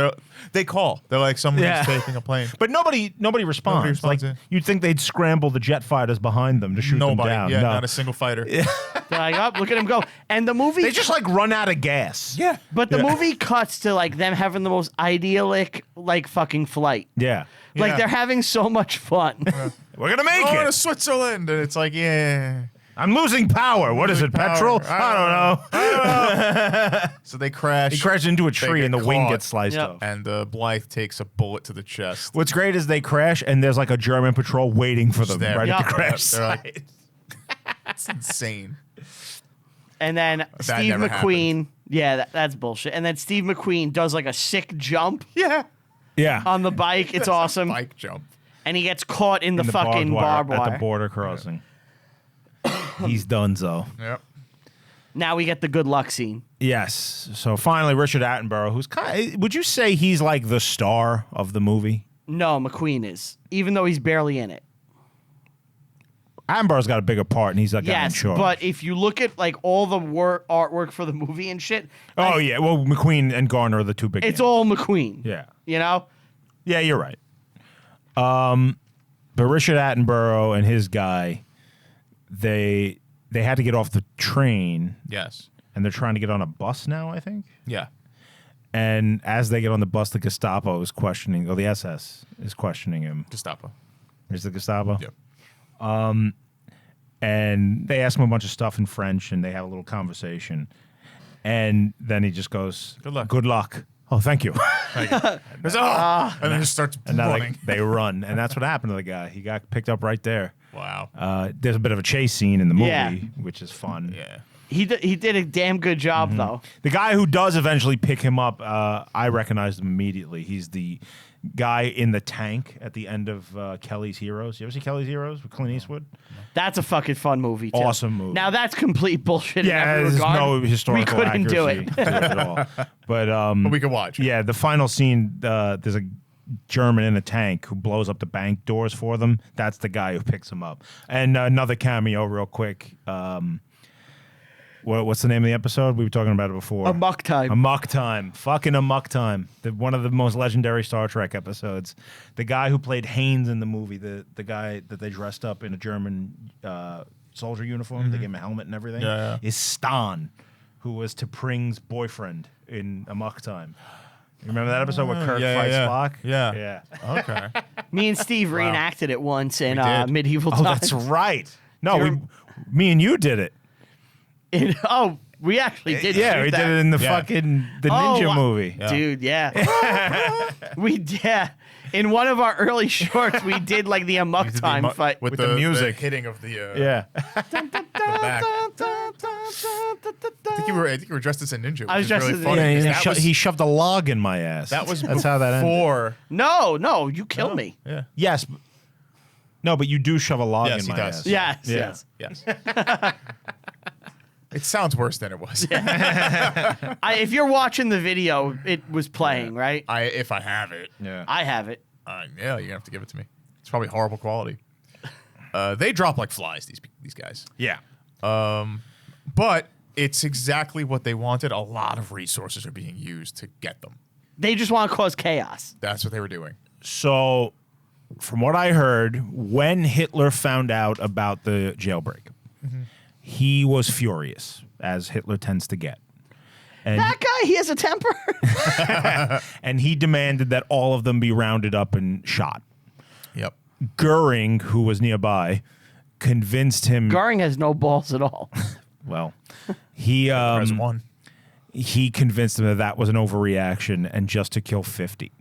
S2: They call. They're like, someone's
S3: Yeah.
S2: taking a plane.
S3: But nobody responds.
S2: responds,
S3: Like
S2: yeah.
S3: you'd think they'd scramble the jet fighters behind them to shoot
S2: Nobody.
S3: them down.
S2: Yeah,
S3: No.
S2: not a single fighter.
S1: They're like, oh, look at him go. And the movie.
S3: They just like run out of gas.
S2: Yeah.
S1: But the movie cuts to like them having the most idyllic like fucking flight.
S3: Yeah.
S1: Like
S2: Yeah.
S1: they're having so much fun.
S3: We're gonna make
S2: Going to
S3: it.
S2: Switzerland, and it's like, yeah.
S3: I'm losing power. What is it?
S2: Power.
S3: Petrol? I don't know.
S2: So they crash.
S3: He crashed into a
S2: They
S3: tree
S2: get
S3: and the wing
S2: caught.
S3: gets sliced
S1: Yep.
S3: off.
S2: And Blythe takes a bullet to the chest.
S3: What's great is they crash and there's like a German patrol waiting for them
S2: there.
S3: right at
S1: Yep.
S3: the crash
S2: They're like-
S3: site.
S2: That's insane.
S1: And then Steve
S2: never
S1: McQueen. Yeah, that's bullshit. And then Steve McQueen does like a sick jump
S2: Yeah.
S3: Yeah.
S1: on the bike. It's awesome.
S2: Bike jump.
S1: And he gets caught in the
S3: In
S1: fucking barbed wire.
S3: at the border crossing. He's done so.
S2: Yep.
S1: Now we get the good luck scene.
S3: Yes. So finally, Richard Attenborough, who's kind of, would you say he's like the star of the movie?
S1: No, McQueen is, even though he's barely in it.
S3: Attenborough's got a bigger part, and he's like in
S1: Yes,
S3: charge.
S1: but if you look at like all the artwork for the movie and shit,
S3: Oh yeah, well McQueen and Garner are the two big.
S1: it's
S3: names.
S1: all McQueen.
S3: Yeah.
S1: You know?
S3: Yeah, you're right. But Richard Attenborough and his guy, they had to get off the train,
S2: Yes.
S3: and they're trying to get on a bus now, I think.
S2: Yeah.
S3: And as they get on the bus, the Gestapo is questioning, or the SS is questioning him.
S2: Gestapo.
S3: There's the Gestapo.
S2: Yep.
S3: And they ask him a bunch of stuff in French, and they have a little conversation. And then he just goes,
S2: Good luck.
S3: Good luck. Oh, thank you.
S2: Goes, "Oh!" and then just starts
S3: And now
S2: running.
S3: they run. And that's what happened to the guy. He got picked up right there.
S2: Wow.
S3: There's a bit of a chase scene in the movie,
S1: Yeah.
S3: which is fun.
S2: Yeah.
S1: He did a damn good job though.
S3: The guy who does eventually pick him up, I recognized him immediately. He's the guy in the tank at the end of Kelly's Heroes. You ever see Kelly's Heroes with Clint Eastwood?
S1: That's a fucking fun movie too.
S3: Awesome movie.
S1: Now that's complete bullshit in
S3: Yeah,
S1: every
S3: there's
S1: regard.
S3: no historical
S1: We couldn't do
S3: accuracy
S1: it.
S3: to it at all. But
S2: But we can watch.
S3: yeah, the final scene, there's a German in a tank who blows up the bank doors for them. That's the guy who picks him up. And another cameo, real quick. What's the name of the episode? We were talking about it before.
S1: Amok Time.
S3: Amok Time. Fucking Amok Time. One of the most legendary Star Trek episodes. The guy who played Haynes in the movie, the guy that they dressed up in a German soldier uniform, they gave him a helmet and everything,
S2: Yeah.
S3: is Stan, who was T'Pring's boyfriend in Amok Time. You remember that episode where Kirk fights Spock?
S2: Yeah.
S3: Yeah.
S2: Okay.
S1: Me and Steve reenacted it once in
S2: We did.
S1: medieval
S3: Oh,
S1: times.
S3: that's right. No,
S1: Do you
S3: me and you did it.
S1: We actually did.
S3: Yeah,
S1: shoot
S3: we
S1: that.
S3: did it in the
S2: Yeah.
S3: fucking the
S1: Oh,
S3: ninja
S1: wow.
S3: movie.
S2: Yeah.
S1: Dude, yeah. In one of our early shorts, we did like the Amok
S2: We did the
S1: Time
S2: mu-
S1: fight.
S3: With the music.
S2: hitting of the
S3: Yeah.
S2: the back. I think you were dressed as a ninja. Which
S1: I was
S2: is
S1: dressed
S2: really
S1: as a
S2: funny,
S1: ninja.
S2: 'cause
S3: Yeah,
S2: that was,
S3: he shoved a log in my ass.
S2: that was
S3: That's how that ended.
S2: before.
S1: No, you killed me.
S2: Yeah.
S3: Yes. No, but you do shove a log
S2: Yes,
S3: in
S2: he
S3: my
S2: does.
S3: ass.
S1: Yes,
S3: Yeah.
S1: yes.
S2: Yes. It sounds worse than it was.
S1: If you're watching the video, it was playing, right?
S2: If I have it,
S3: Yeah.
S1: I have it.
S2: yeah, you're gonna have to give it to me. It's probably horrible quality. They drop like flies. These guys.
S3: Yeah.
S2: But it's exactly what they wanted. A lot of resources are being used to get them.
S1: They just want to cause chaos.
S2: That's what they were doing.
S3: So, from what I heard, when Hitler found out about the jailbreak, he was furious, as Hitler tends to get. And,
S1: That guy, he has a temper.
S3: and he demanded that all of them be rounded up and shot.
S2: Yep.
S3: Goering, who was nearby, convinced him.
S1: Goring has no balls at all.
S3: Well, he
S2: Has one.
S3: he convinced him that that was an overreaction and just to kill 50.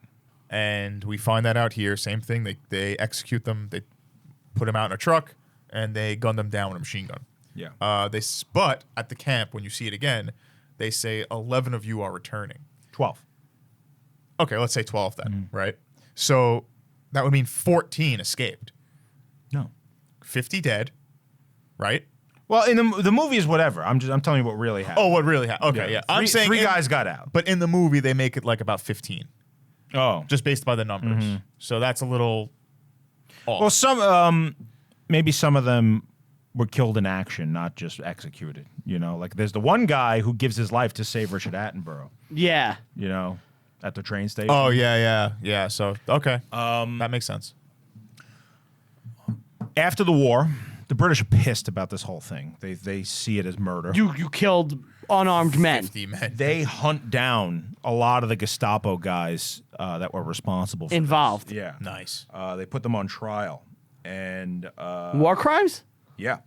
S2: And we find that out here. Same thing. They execute them. They put them out in a truck, and they gun them down with a machine gun.
S3: Yeah.
S2: But at the camp, when you see it again, they say 11 of you are returning.
S3: 12.
S2: Okay, let's say 12 then, right? So that would mean 14 escaped.
S3: No.
S2: 50 dead, right?
S3: Well, in the movie is whatever. I'm telling you what really happened.
S2: Oh, what really happened? Okay, yeah. I'm saying
S3: three guys got out.
S2: But in the movie, they make it like about 15,
S3: Oh.
S2: just based by the numbers. So that's a little off.
S3: Well, maybe some of them were killed in action, not just executed. You know, like there's the one guy who gives his life to save Richard Attenborough.
S1: Yeah.
S3: You know, at the train station.
S2: Oh, yeah. So, okay. That makes sense.
S3: After the war, the British are pissed about this whole thing. They see it as murder.
S1: You killed unarmed men.
S2: 50 men.
S3: They hunt down a lot of the Gestapo guys that were responsible for
S1: Involved.
S3: this. Yeah.
S2: Nice.
S3: They put them on trial. And
S1: War crimes?
S3: yeah.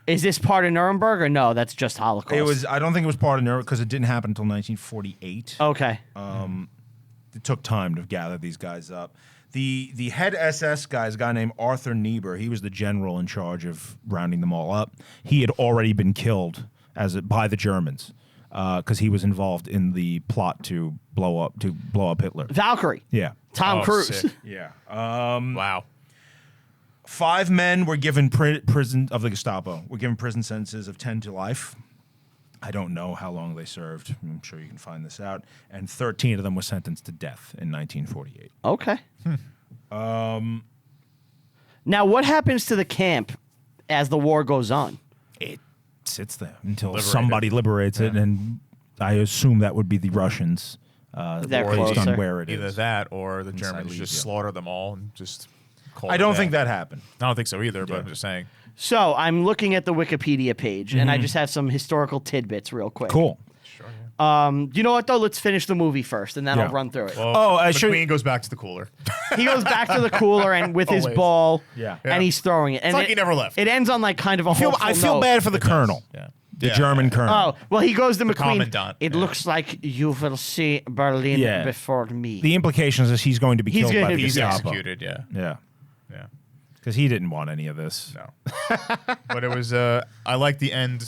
S1: Is this part of Nuremberg or no? That's just Holocaust.
S3: It was. I don't think it was part of Nuremberg because it didn't happen until 1948.
S1: Okay.
S3: It took time to gather these guys up. The head SS guy is a guy named Arthur Niebuhr. He was the general in charge of rounding them all up. He had already been killed by the Germans because he was involved in the plot to blow up Hitler.
S1: Valkyrie.
S3: Yeah.
S1: Tom Cruise.
S2: Sick.
S3: Yeah.
S2: Wow.
S3: 5 men were given prison of the Gestapo. Were given prison sentences of 10 to life. I don't know how long they served. I'm sure you can find this out. And 13 of them were sentenced to death in 1948.
S1: Okay. Now, what happens to the camp as the war goes on?
S3: It sits there until
S2: Liberated.
S3: somebody liberates it, and I assume that would be the Russians.
S1: They're
S3: based
S1: closer.
S3: on where it is.
S2: Either that or the
S3: In
S2: Germans just
S3: Silesia.
S2: slaughter them all and just call
S3: I
S2: it
S3: don't
S2: bad.
S3: think that happened.
S2: I don't think so either, but I'm just saying.
S1: So I'm looking at the Wikipedia page, and I just have some historical tidbits real quick.
S3: Cool.
S2: Sure. Yeah.
S1: You know what, though? Let's finish the movie first, and then
S3: Yeah.
S1: I'll run through it.
S2: Well,
S3: I
S2: the
S3: should-
S2: queen goes back to the cooler.
S1: He goes back to the cooler and with his
S2: Always.
S1: ball,
S3: Yeah.
S1: and he's throwing it. And
S2: like he never left.
S1: It ends on like kind of a hopeful
S3: I feel
S1: note.
S3: bad for the colonel,
S2: Yeah.
S3: the German colonel.
S1: Oh, well, he goes to McQueen.
S2: commandant,
S1: It
S2: yeah.
S1: looks like you will see Berlin
S3: Yeah.
S1: before me.
S3: The implications is he's going to be
S1: He's
S3: killed
S1: gonna
S3: by the
S1: be
S2: He's
S3: Gestapo.
S2: executed, yeah.
S3: Yeah,
S2: Yeah.
S3: because he didn't want any of this.
S2: No. But it was, I like the end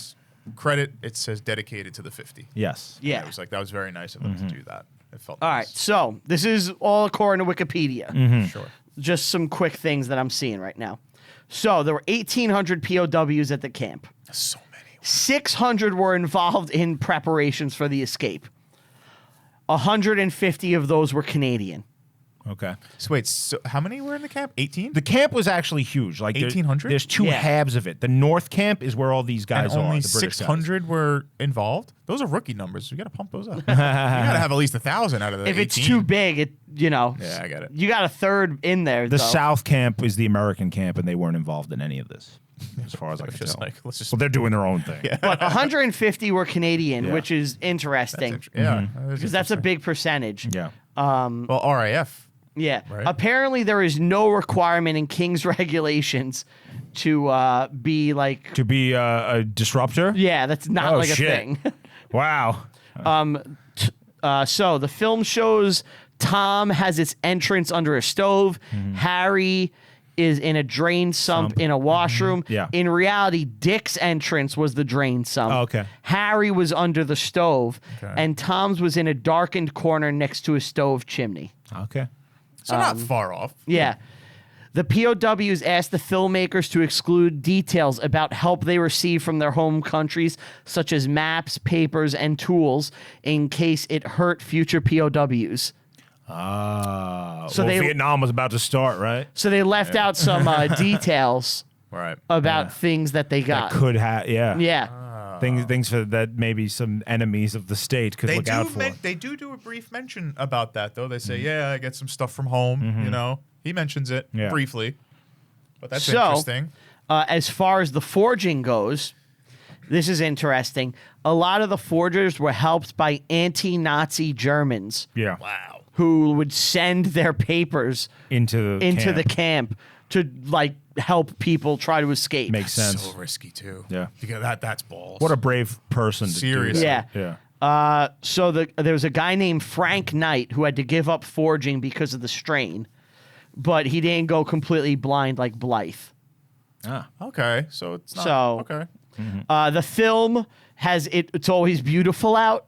S2: credit. It says dedicated to the 50.
S3: Yes.
S1: Yeah.
S2: It was like, that was very nice of them to do that. It felt
S1: All right,
S2: nice.
S1: so this is all according to Wikipedia.
S2: Sure.
S1: Just some quick things that I'm seeing right now. So there were 1,800 POWs at the camp.
S2: So many.
S1: 600 were involved in preparations for the escape. 150 of those were Canadian.
S3: Okay.
S2: So wait, so how many were in the camp? 18?
S3: The camp was actually huge. Like
S2: 1,800?
S3: There's 2
S1: Yeah.
S3: halves of it. The North Camp is where all these guys
S2: and only
S3: are. The British
S2: 600 were involved? Those are rookie numbers. You got to pump those up. You got to have at least 1,000 out of the
S1: If it's
S2: 18.
S1: too big, it
S2: Yeah, I get it.
S1: You got a third in there.
S3: The
S1: though.
S3: South Camp is the American camp, and they weren't involved in any of this, as far as I can
S2: Just
S3: tell.
S2: like, let's just.
S3: Well, they're doing their own thing.
S1: But 150 were Canadian,
S3: Yeah.
S1: which is interesting
S2: Yeah.
S1: because that's a big percentage.
S3: Yeah.
S2: Well, RAF.
S1: Yeah.
S2: Right.
S1: Apparently, there is no requirement in King's regulations to be like.
S3: To be a disruptor?
S1: Yeah, that's not
S3: Oh,
S1: like
S3: shit.
S1: a thing.
S3: Wow.
S1: So the film shows Tom has its entrance under a stove. Harry is in a drain sump in a washroom.
S3: Yeah.
S1: In reality, Dick's entrance was the drain sump.
S3: Oh, okay.
S1: Harry was under the stove,
S2: Okay.
S1: and Tom's was in a darkened corner next to a stove chimney.
S3: Okay.
S2: So not far off.
S1: Yeah. The POWs asked the filmmakers to exclude details about help they received from their home countries, such as maps, papers, and tools, in case it hurt future POWs.
S3: So
S1: they-
S3: Vietnam was about to start, right?
S1: So they left out some details
S2: Right.
S1: about things that they got.
S3: Could have, yeah.
S1: Yeah.
S3: Things for that maybe some enemies of the state could look out for.
S2: They do a brief mention about that, though. They say, yeah, I get some stuff from home, you know. He mentions it briefly. But that's interesting.
S1: As far as the forging goes, this is interesting. A lot of the forgers were helped by anti-Nazi Germans.
S3: Yeah.
S2: Wow.
S1: Who would send their papers
S3: into
S1: the camp to like help people try to escape.
S3: Makes sense.
S2: So risky too.
S3: Yeah.
S2: Because that's balls.
S3: What a brave person to
S2: Seriously.
S3: do.
S1: Yeah. So there was a guy named Frank Knight who had to give up forging because of the strain, but he didn't go completely blind like Blythe.
S3: Ah.
S2: Okay. So it's not okay.
S1: The film has it's always beautiful out.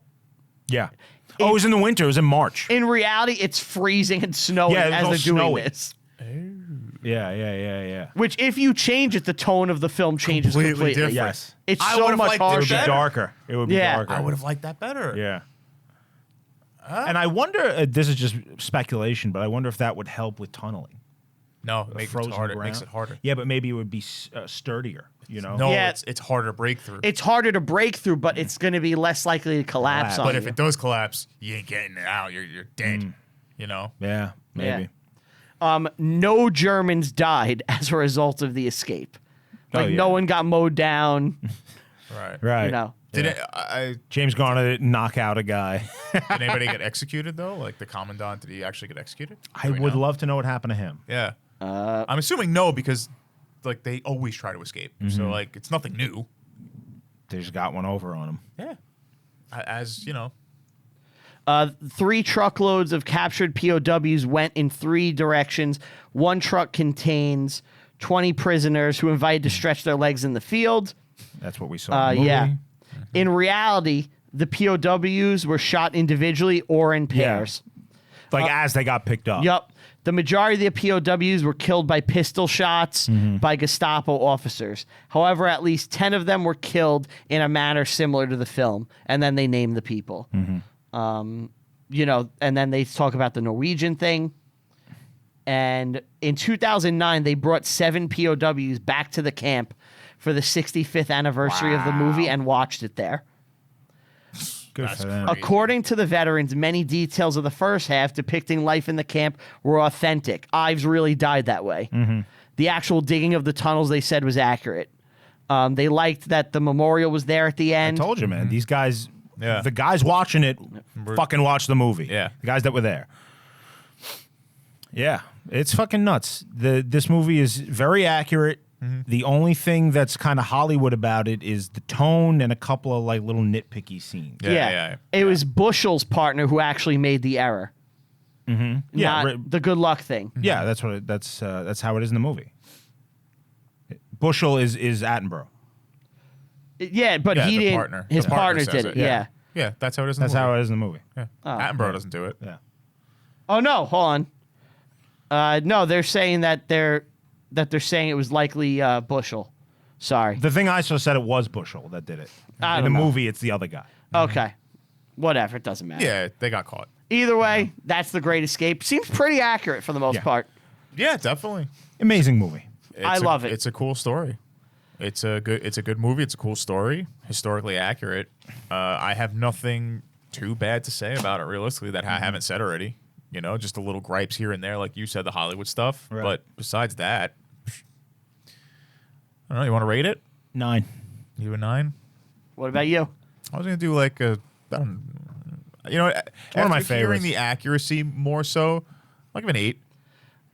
S3: Yeah. It was in the winter. It was in March.
S1: In reality, it's freezing and snowing as they're doing this.
S3: Yeah.
S1: Which, if you change it, the tone of the film changes completely.
S2: Different.
S3: Yes.
S1: It's
S2: I
S1: so
S2: would've
S1: much
S2: liked it
S3: It would
S1: harsher.
S3: be darker. It would be darker.
S2: I would have liked that better.
S3: Yeah. And I wonder, this is just speculation, but I wonder if that would help with tunneling.
S2: No, it makes it harder. It makes it harder.
S3: Yeah, but maybe it would be sturdier, you know?
S2: No,
S1: Yeah.
S2: it's harder to break through.
S1: It's harder to break through, but it's going to be less likely to collapse on
S2: But
S1: you.
S2: if it does collapse, you ain't getting it out. You're dead. You know?
S3: Yeah, maybe.
S1: No Germans died as a result of the escape. Like, no one got mowed down.
S2: Right.
S1: You know.
S2: Did
S3: James Garner didn't knock out a guy.
S2: did anybody get executed, though? Like the commandant, did he actually get executed?
S3: I would love to know what happened to him.
S2: Yeah. I'm assuming no, because like they always try to escape. So like it's nothing new.
S3: They just got one over on him.
S2: Yeah. As you know.
S1: 3 truckloads of captured POWs went in 3 directions. 1 truck contains 20 prisoners who invited to stretch their legs in the field.
S3: That's what we saw in the movie.
S1: Yeah. In reality, the POWs were shot individually or in pairs.
S3: Like as they got picked up.
S1: Yep. The majority of the POWs were killed by pistol shots by Gestapo officers. However, at least 10 of them were killed in a manner similar to the film, and then they named the people. You know, and then they talk about the Norwegian thing. And in 2009, they brought 7 POWs back to the camp for the 65th anniversary of the movie and watched it there.
S3: Good for them.
S1: According to the veterans, many details of the first half depicting life in the camp were authentic. Ives really died that way. The actual digging of the tunnels, they said, was accurate. They liked that the memorial was there at the end.
S3: I told you, man. These guys,
S2: Yeah.
S3: the guys watching it, fucking watch the movie.
S2: Yeah.
S3: The guys that were there. Yeah. It's fucking nuts. This movie is very accurate. The only thing that's kind of Hollywood about it is the tone and a couple of like little nitpicky scenes.
S2: Yeah.
S1: It was Bushell's partner who actually made the error.
S3: Yeah,
S1: Not the good luck thing.
S3: Yeah, that's what. That's how it is in the movie. Bushel is Attenborough.
S1: Yeah, but
S2: Yeah,
S1: he
S2: the
S1: didn't.
S2: partner.
S1: His
S2: The partner
S1: partner did
S2: says
S1: it.
S2: it.
S1: Yeah.
S2: Yeah, that's how it is in
S3: That's
S2: the movie.
S3: how it is in the movie.
S2: Yeah. Attenborough doesn't do it.
S3: Yeah.
S1: Oh no, hold on. No, they're saying that they're saying it was likely Bushel. Sorry.
S3: The thing I saw said it was Bushel that did it.
S1: I
S3: In the
S1: don't know.
S3: movie, it's the other guy.
S1: Okay. Whatever. It doesn't matter.
S2: Yeah, they got caught.
S1: Either way, that's The Great Escape. Seems pretty accurate for the most
S3: Yeah.
S1: part.
S2: Yeah, definitely.
S3: Amazing movie.
S1: I love it.
S2: It's a cool story. It's a good movie. It's a cool story. Historically accurate. I have nothing too bad to say about it, realistically, that I haven't said already. You know, just a little gripes here and there, like you said, the Hollywood stuff.
S3: Right.
S2: But besides that, I don't know. You want to rate it?
S3: 9.
S2: You a 9?
S1: What about you?
S2: I was gonna do like a, I don't, you know,
S3: one of my
S2: after hearing
S3: favorites.
S2: the accuracy more so, I'll give it an 8.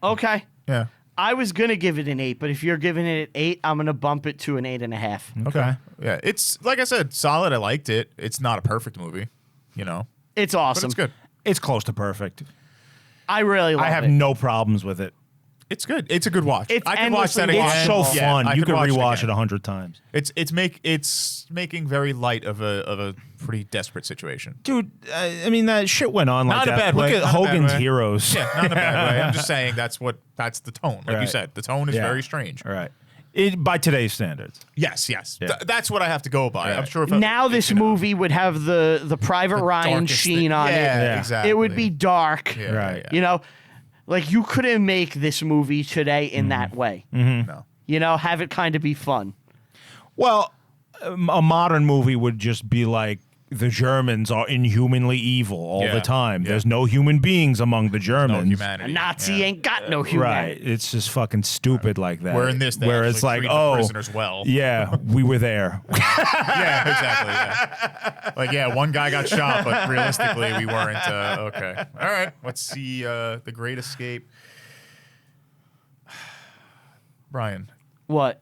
S1: Okay.
S2: Yeah.
S1: I was gonna give it an 8, but if you're giving it an 8, I'm gonna bump it to an 8.5.
S3: Okay.
S2: Yeah. It's like I said, solid. I liked it. It's not a perfect movie, you know,
S1: It's
S2: but
S1: awesome.
S2: it's good.
S3: It's close to perfect.
S1: I really love
S3: I have
S1: it.
S3: no problems with it.
S2: It's good. It's a good watch.
S1: It's
S2: I could watch that
S1: endlessly
S2: again.
S3: It's so
S1: watchable.
S2: Yeah,
S3: fun.
S2: I
S3: You could
S2: watch
S3: rewatch it
S2: again.
S3: 100 times.
S2: It's making very light of a pretty desperate situation.
S3: Dude, I mean, that shit went on like
S2: Not in a
S3: that.
S2: bad
S3: Look
S2: way.
S3: at
S2: Not in a bad
S3: Hogan's
S2: way.
S3: Heroes.
S2: Yeah, not in a bad way. I'm just saying that's the tone. Like you
S3: Right.
S2: said, the tone is
S3: Yeah.
S2: very strange.
S3: All right. By today's standards.
S2: Yes.
S3: Yeah.
S2: That's what I have to go by.
S3: Right.
S2: I'm sure. If
S1: Now this movie would have the Private Ryan
S2: darkest
S1: sheen
S2: thing.
S1: on
S2: Yeah,
S1: it.
S3: Yeah.
S2: exactly.
S1: It would be dark.
S2: Yeah,
S3: Right.
S2: yeah.
S1: You know, like you couldn't make this movie today in that way.
S2: No.
S1: You know, have it kind of be fun.
S3: Well, a modern movie would just be like, the Germans are inhumanly evil all the time. There's no human beings among the Germans.
S2: No humanity.
S1: A Nazi ain't got no
S3: Right.
S1: humanity.
S3: It's just fucking stupid like that.
S2: Where in this, they
S3: where
S2: actually
S3: it's like,
S2: treat the prisoners well.
S3: yeah, we were there.
S2: Yeah, exactly. Yeah. Like, yeah, one guy got shot, but realistically, we weren't. Okay. All right. Let's see. The Great Escape. Brian,
S1: What?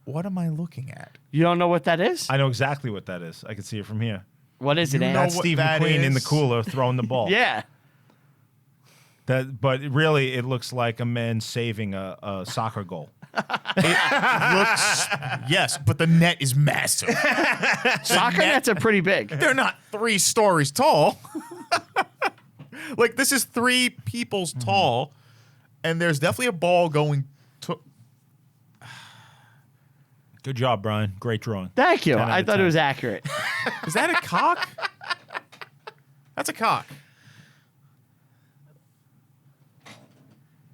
S2: what am I looking at?
S1: You don't know what that is?
S3: I know exactly what that is. I can see it from here.
S1: What is it,
S2: You
S1: Ann?
S2: know
S3: That's
S2: what
S3: Steve
S2: that
S3: McQueen in the
S2: is?
S3: cooler throwing the ball.
S1: Yeah.
S3: But really, it looks like a man saving a soccer goal.
S2: Looks yes, but the net is massive.
S1: Soccer nets are pretty big.
S2: They're not 3 stories tall. Like, this is 3 people's tall, and there's definitely a ball going to.
S3: Good job, Brian. Great drawing.
S1: Thank you.
S3: 10 out
S1: I
S3: of
S1: thought
S3: 10.
S1: it was accurate.
S2: Is that a cock? That's a cock.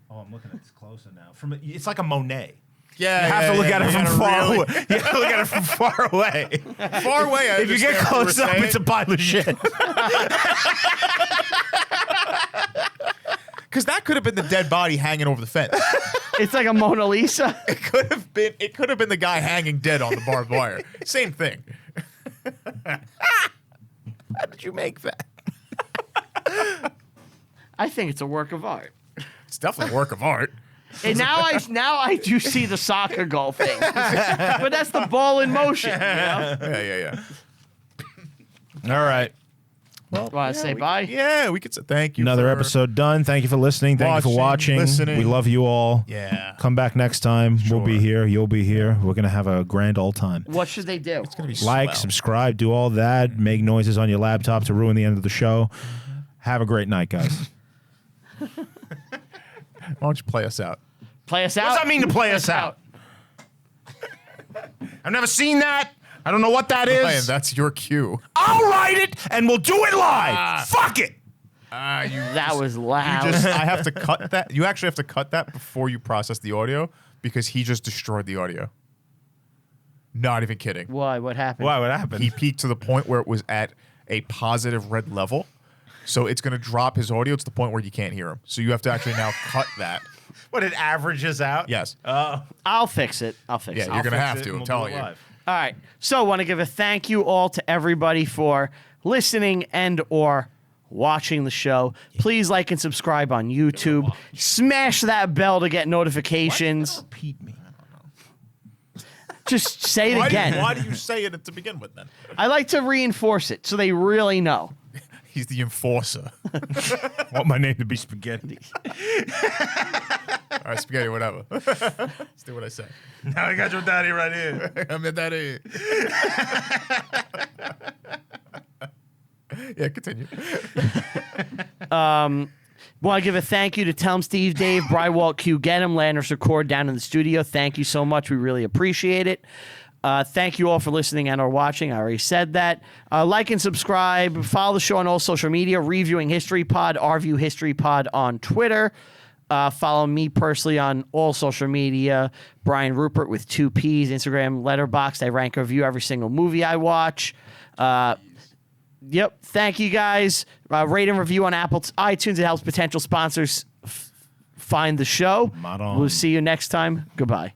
S3: Oh, I'm looking at this closer now. It's like a Monet.
S2: Yeah,
S3: You have to look at it from far
S2: really,
S3: away. You have to look at it from far away.
S2: Far away. I
S3: If you get
S2: understand what you were
S3: close up,
S2: saying.
S3: it's a pile of shit.
S2: Because that could have been the dead body hanging over the fence.
S1: It's like a Mona Lisa.
S2: It could have been the guy hanging dead on the barbed wire. Same thing. How did you make that?
S1: I think it's a work of art.
S2: It's definitely a work of art.
S1: And now I do see the soccer goal thing. But that's the ball in motion. You know?
S2: Yeah.
S3: All right.
S2: Well,
S1: Want to say bye?
S2: Yeah, we could say thank you.
S3: Another
S2: for
S3: episode done. Thank you for listening. Thank you for watching.
S2: listening.
S3: We love you all.
S2: Yeah.
S3: Come back next time. We'll be
S2: Sure.
S3: here. You'll be here. We're going to have a grand old time.
S1: What should they do?
S2: It's gonna be
S3: Like,
S2: swell.
S3: subscribe, do all that. Make noises on your laptop to ruin the end of the show. Have a great night, guys.
S2: Why don't you play us out?
S1: Play us out?
S3: What does that mean to play us out? I've never seen that. I don't know what that
S2: Brian,
S3: is.
S2: that's your cue.
S3: I'll write it and we'll do it live. Fuck it.
S1: That was loud.
S2: I have to cut that. You actually have to cut that before you process the audio because he just destroyed the audio. Not even kidding.
S1: Why? What happened?
S3: Why? What happened?
S2: He peaked to the point where it was at a positive red level. So it's going to drop his audio to the point where you can't hear him. So you have to actually now cut that.
S3: What, it averages out?
S2: Yes.
S1: I'll fix it. I'll fix
S2: Yeah,
S1: it.
S2: you're going to have to. I'm telling you.
S1: All right. So I want to give a thank you all to everybody for listening and or watching the show. Please like and subscribe on YouTube. Smash that bell to get notifications.
S3: Repeat me.
S1: Just say it again.
S2: Why do you say it to begin with then?
S1: I like to reinforce it so they really know.
S2: He's the enforcer.
S3: Want my name to be Spaghetti.
S2: All right, spaghetti, whatever. Let's do what I say.
S3: Now I got your daddy right here.
S2: I'm your daddy. Yeah, continue.
S1: Want to give a thank you to Tell 'em Steve, Dave, Brywalt, Q, Get 'em, Landers Record down in the studio. Thank you so much. We really appreciate it. Thank you all for listening and or watching. I already said that. Like and subscribe. Follow the show on all social media. Reviewing History Pod, RView History Pod on Twitter. Follow me personally on all social media. Brian Rupert with 2 P's. Instagram, Letterboxd. I rank and review every single movie I watch. Yep. Thank you guys. Rate and review on Apple iTunes. It helps potential sponsors find the show.
S3: Madam.
S1: We'll see you next time. Goodbye.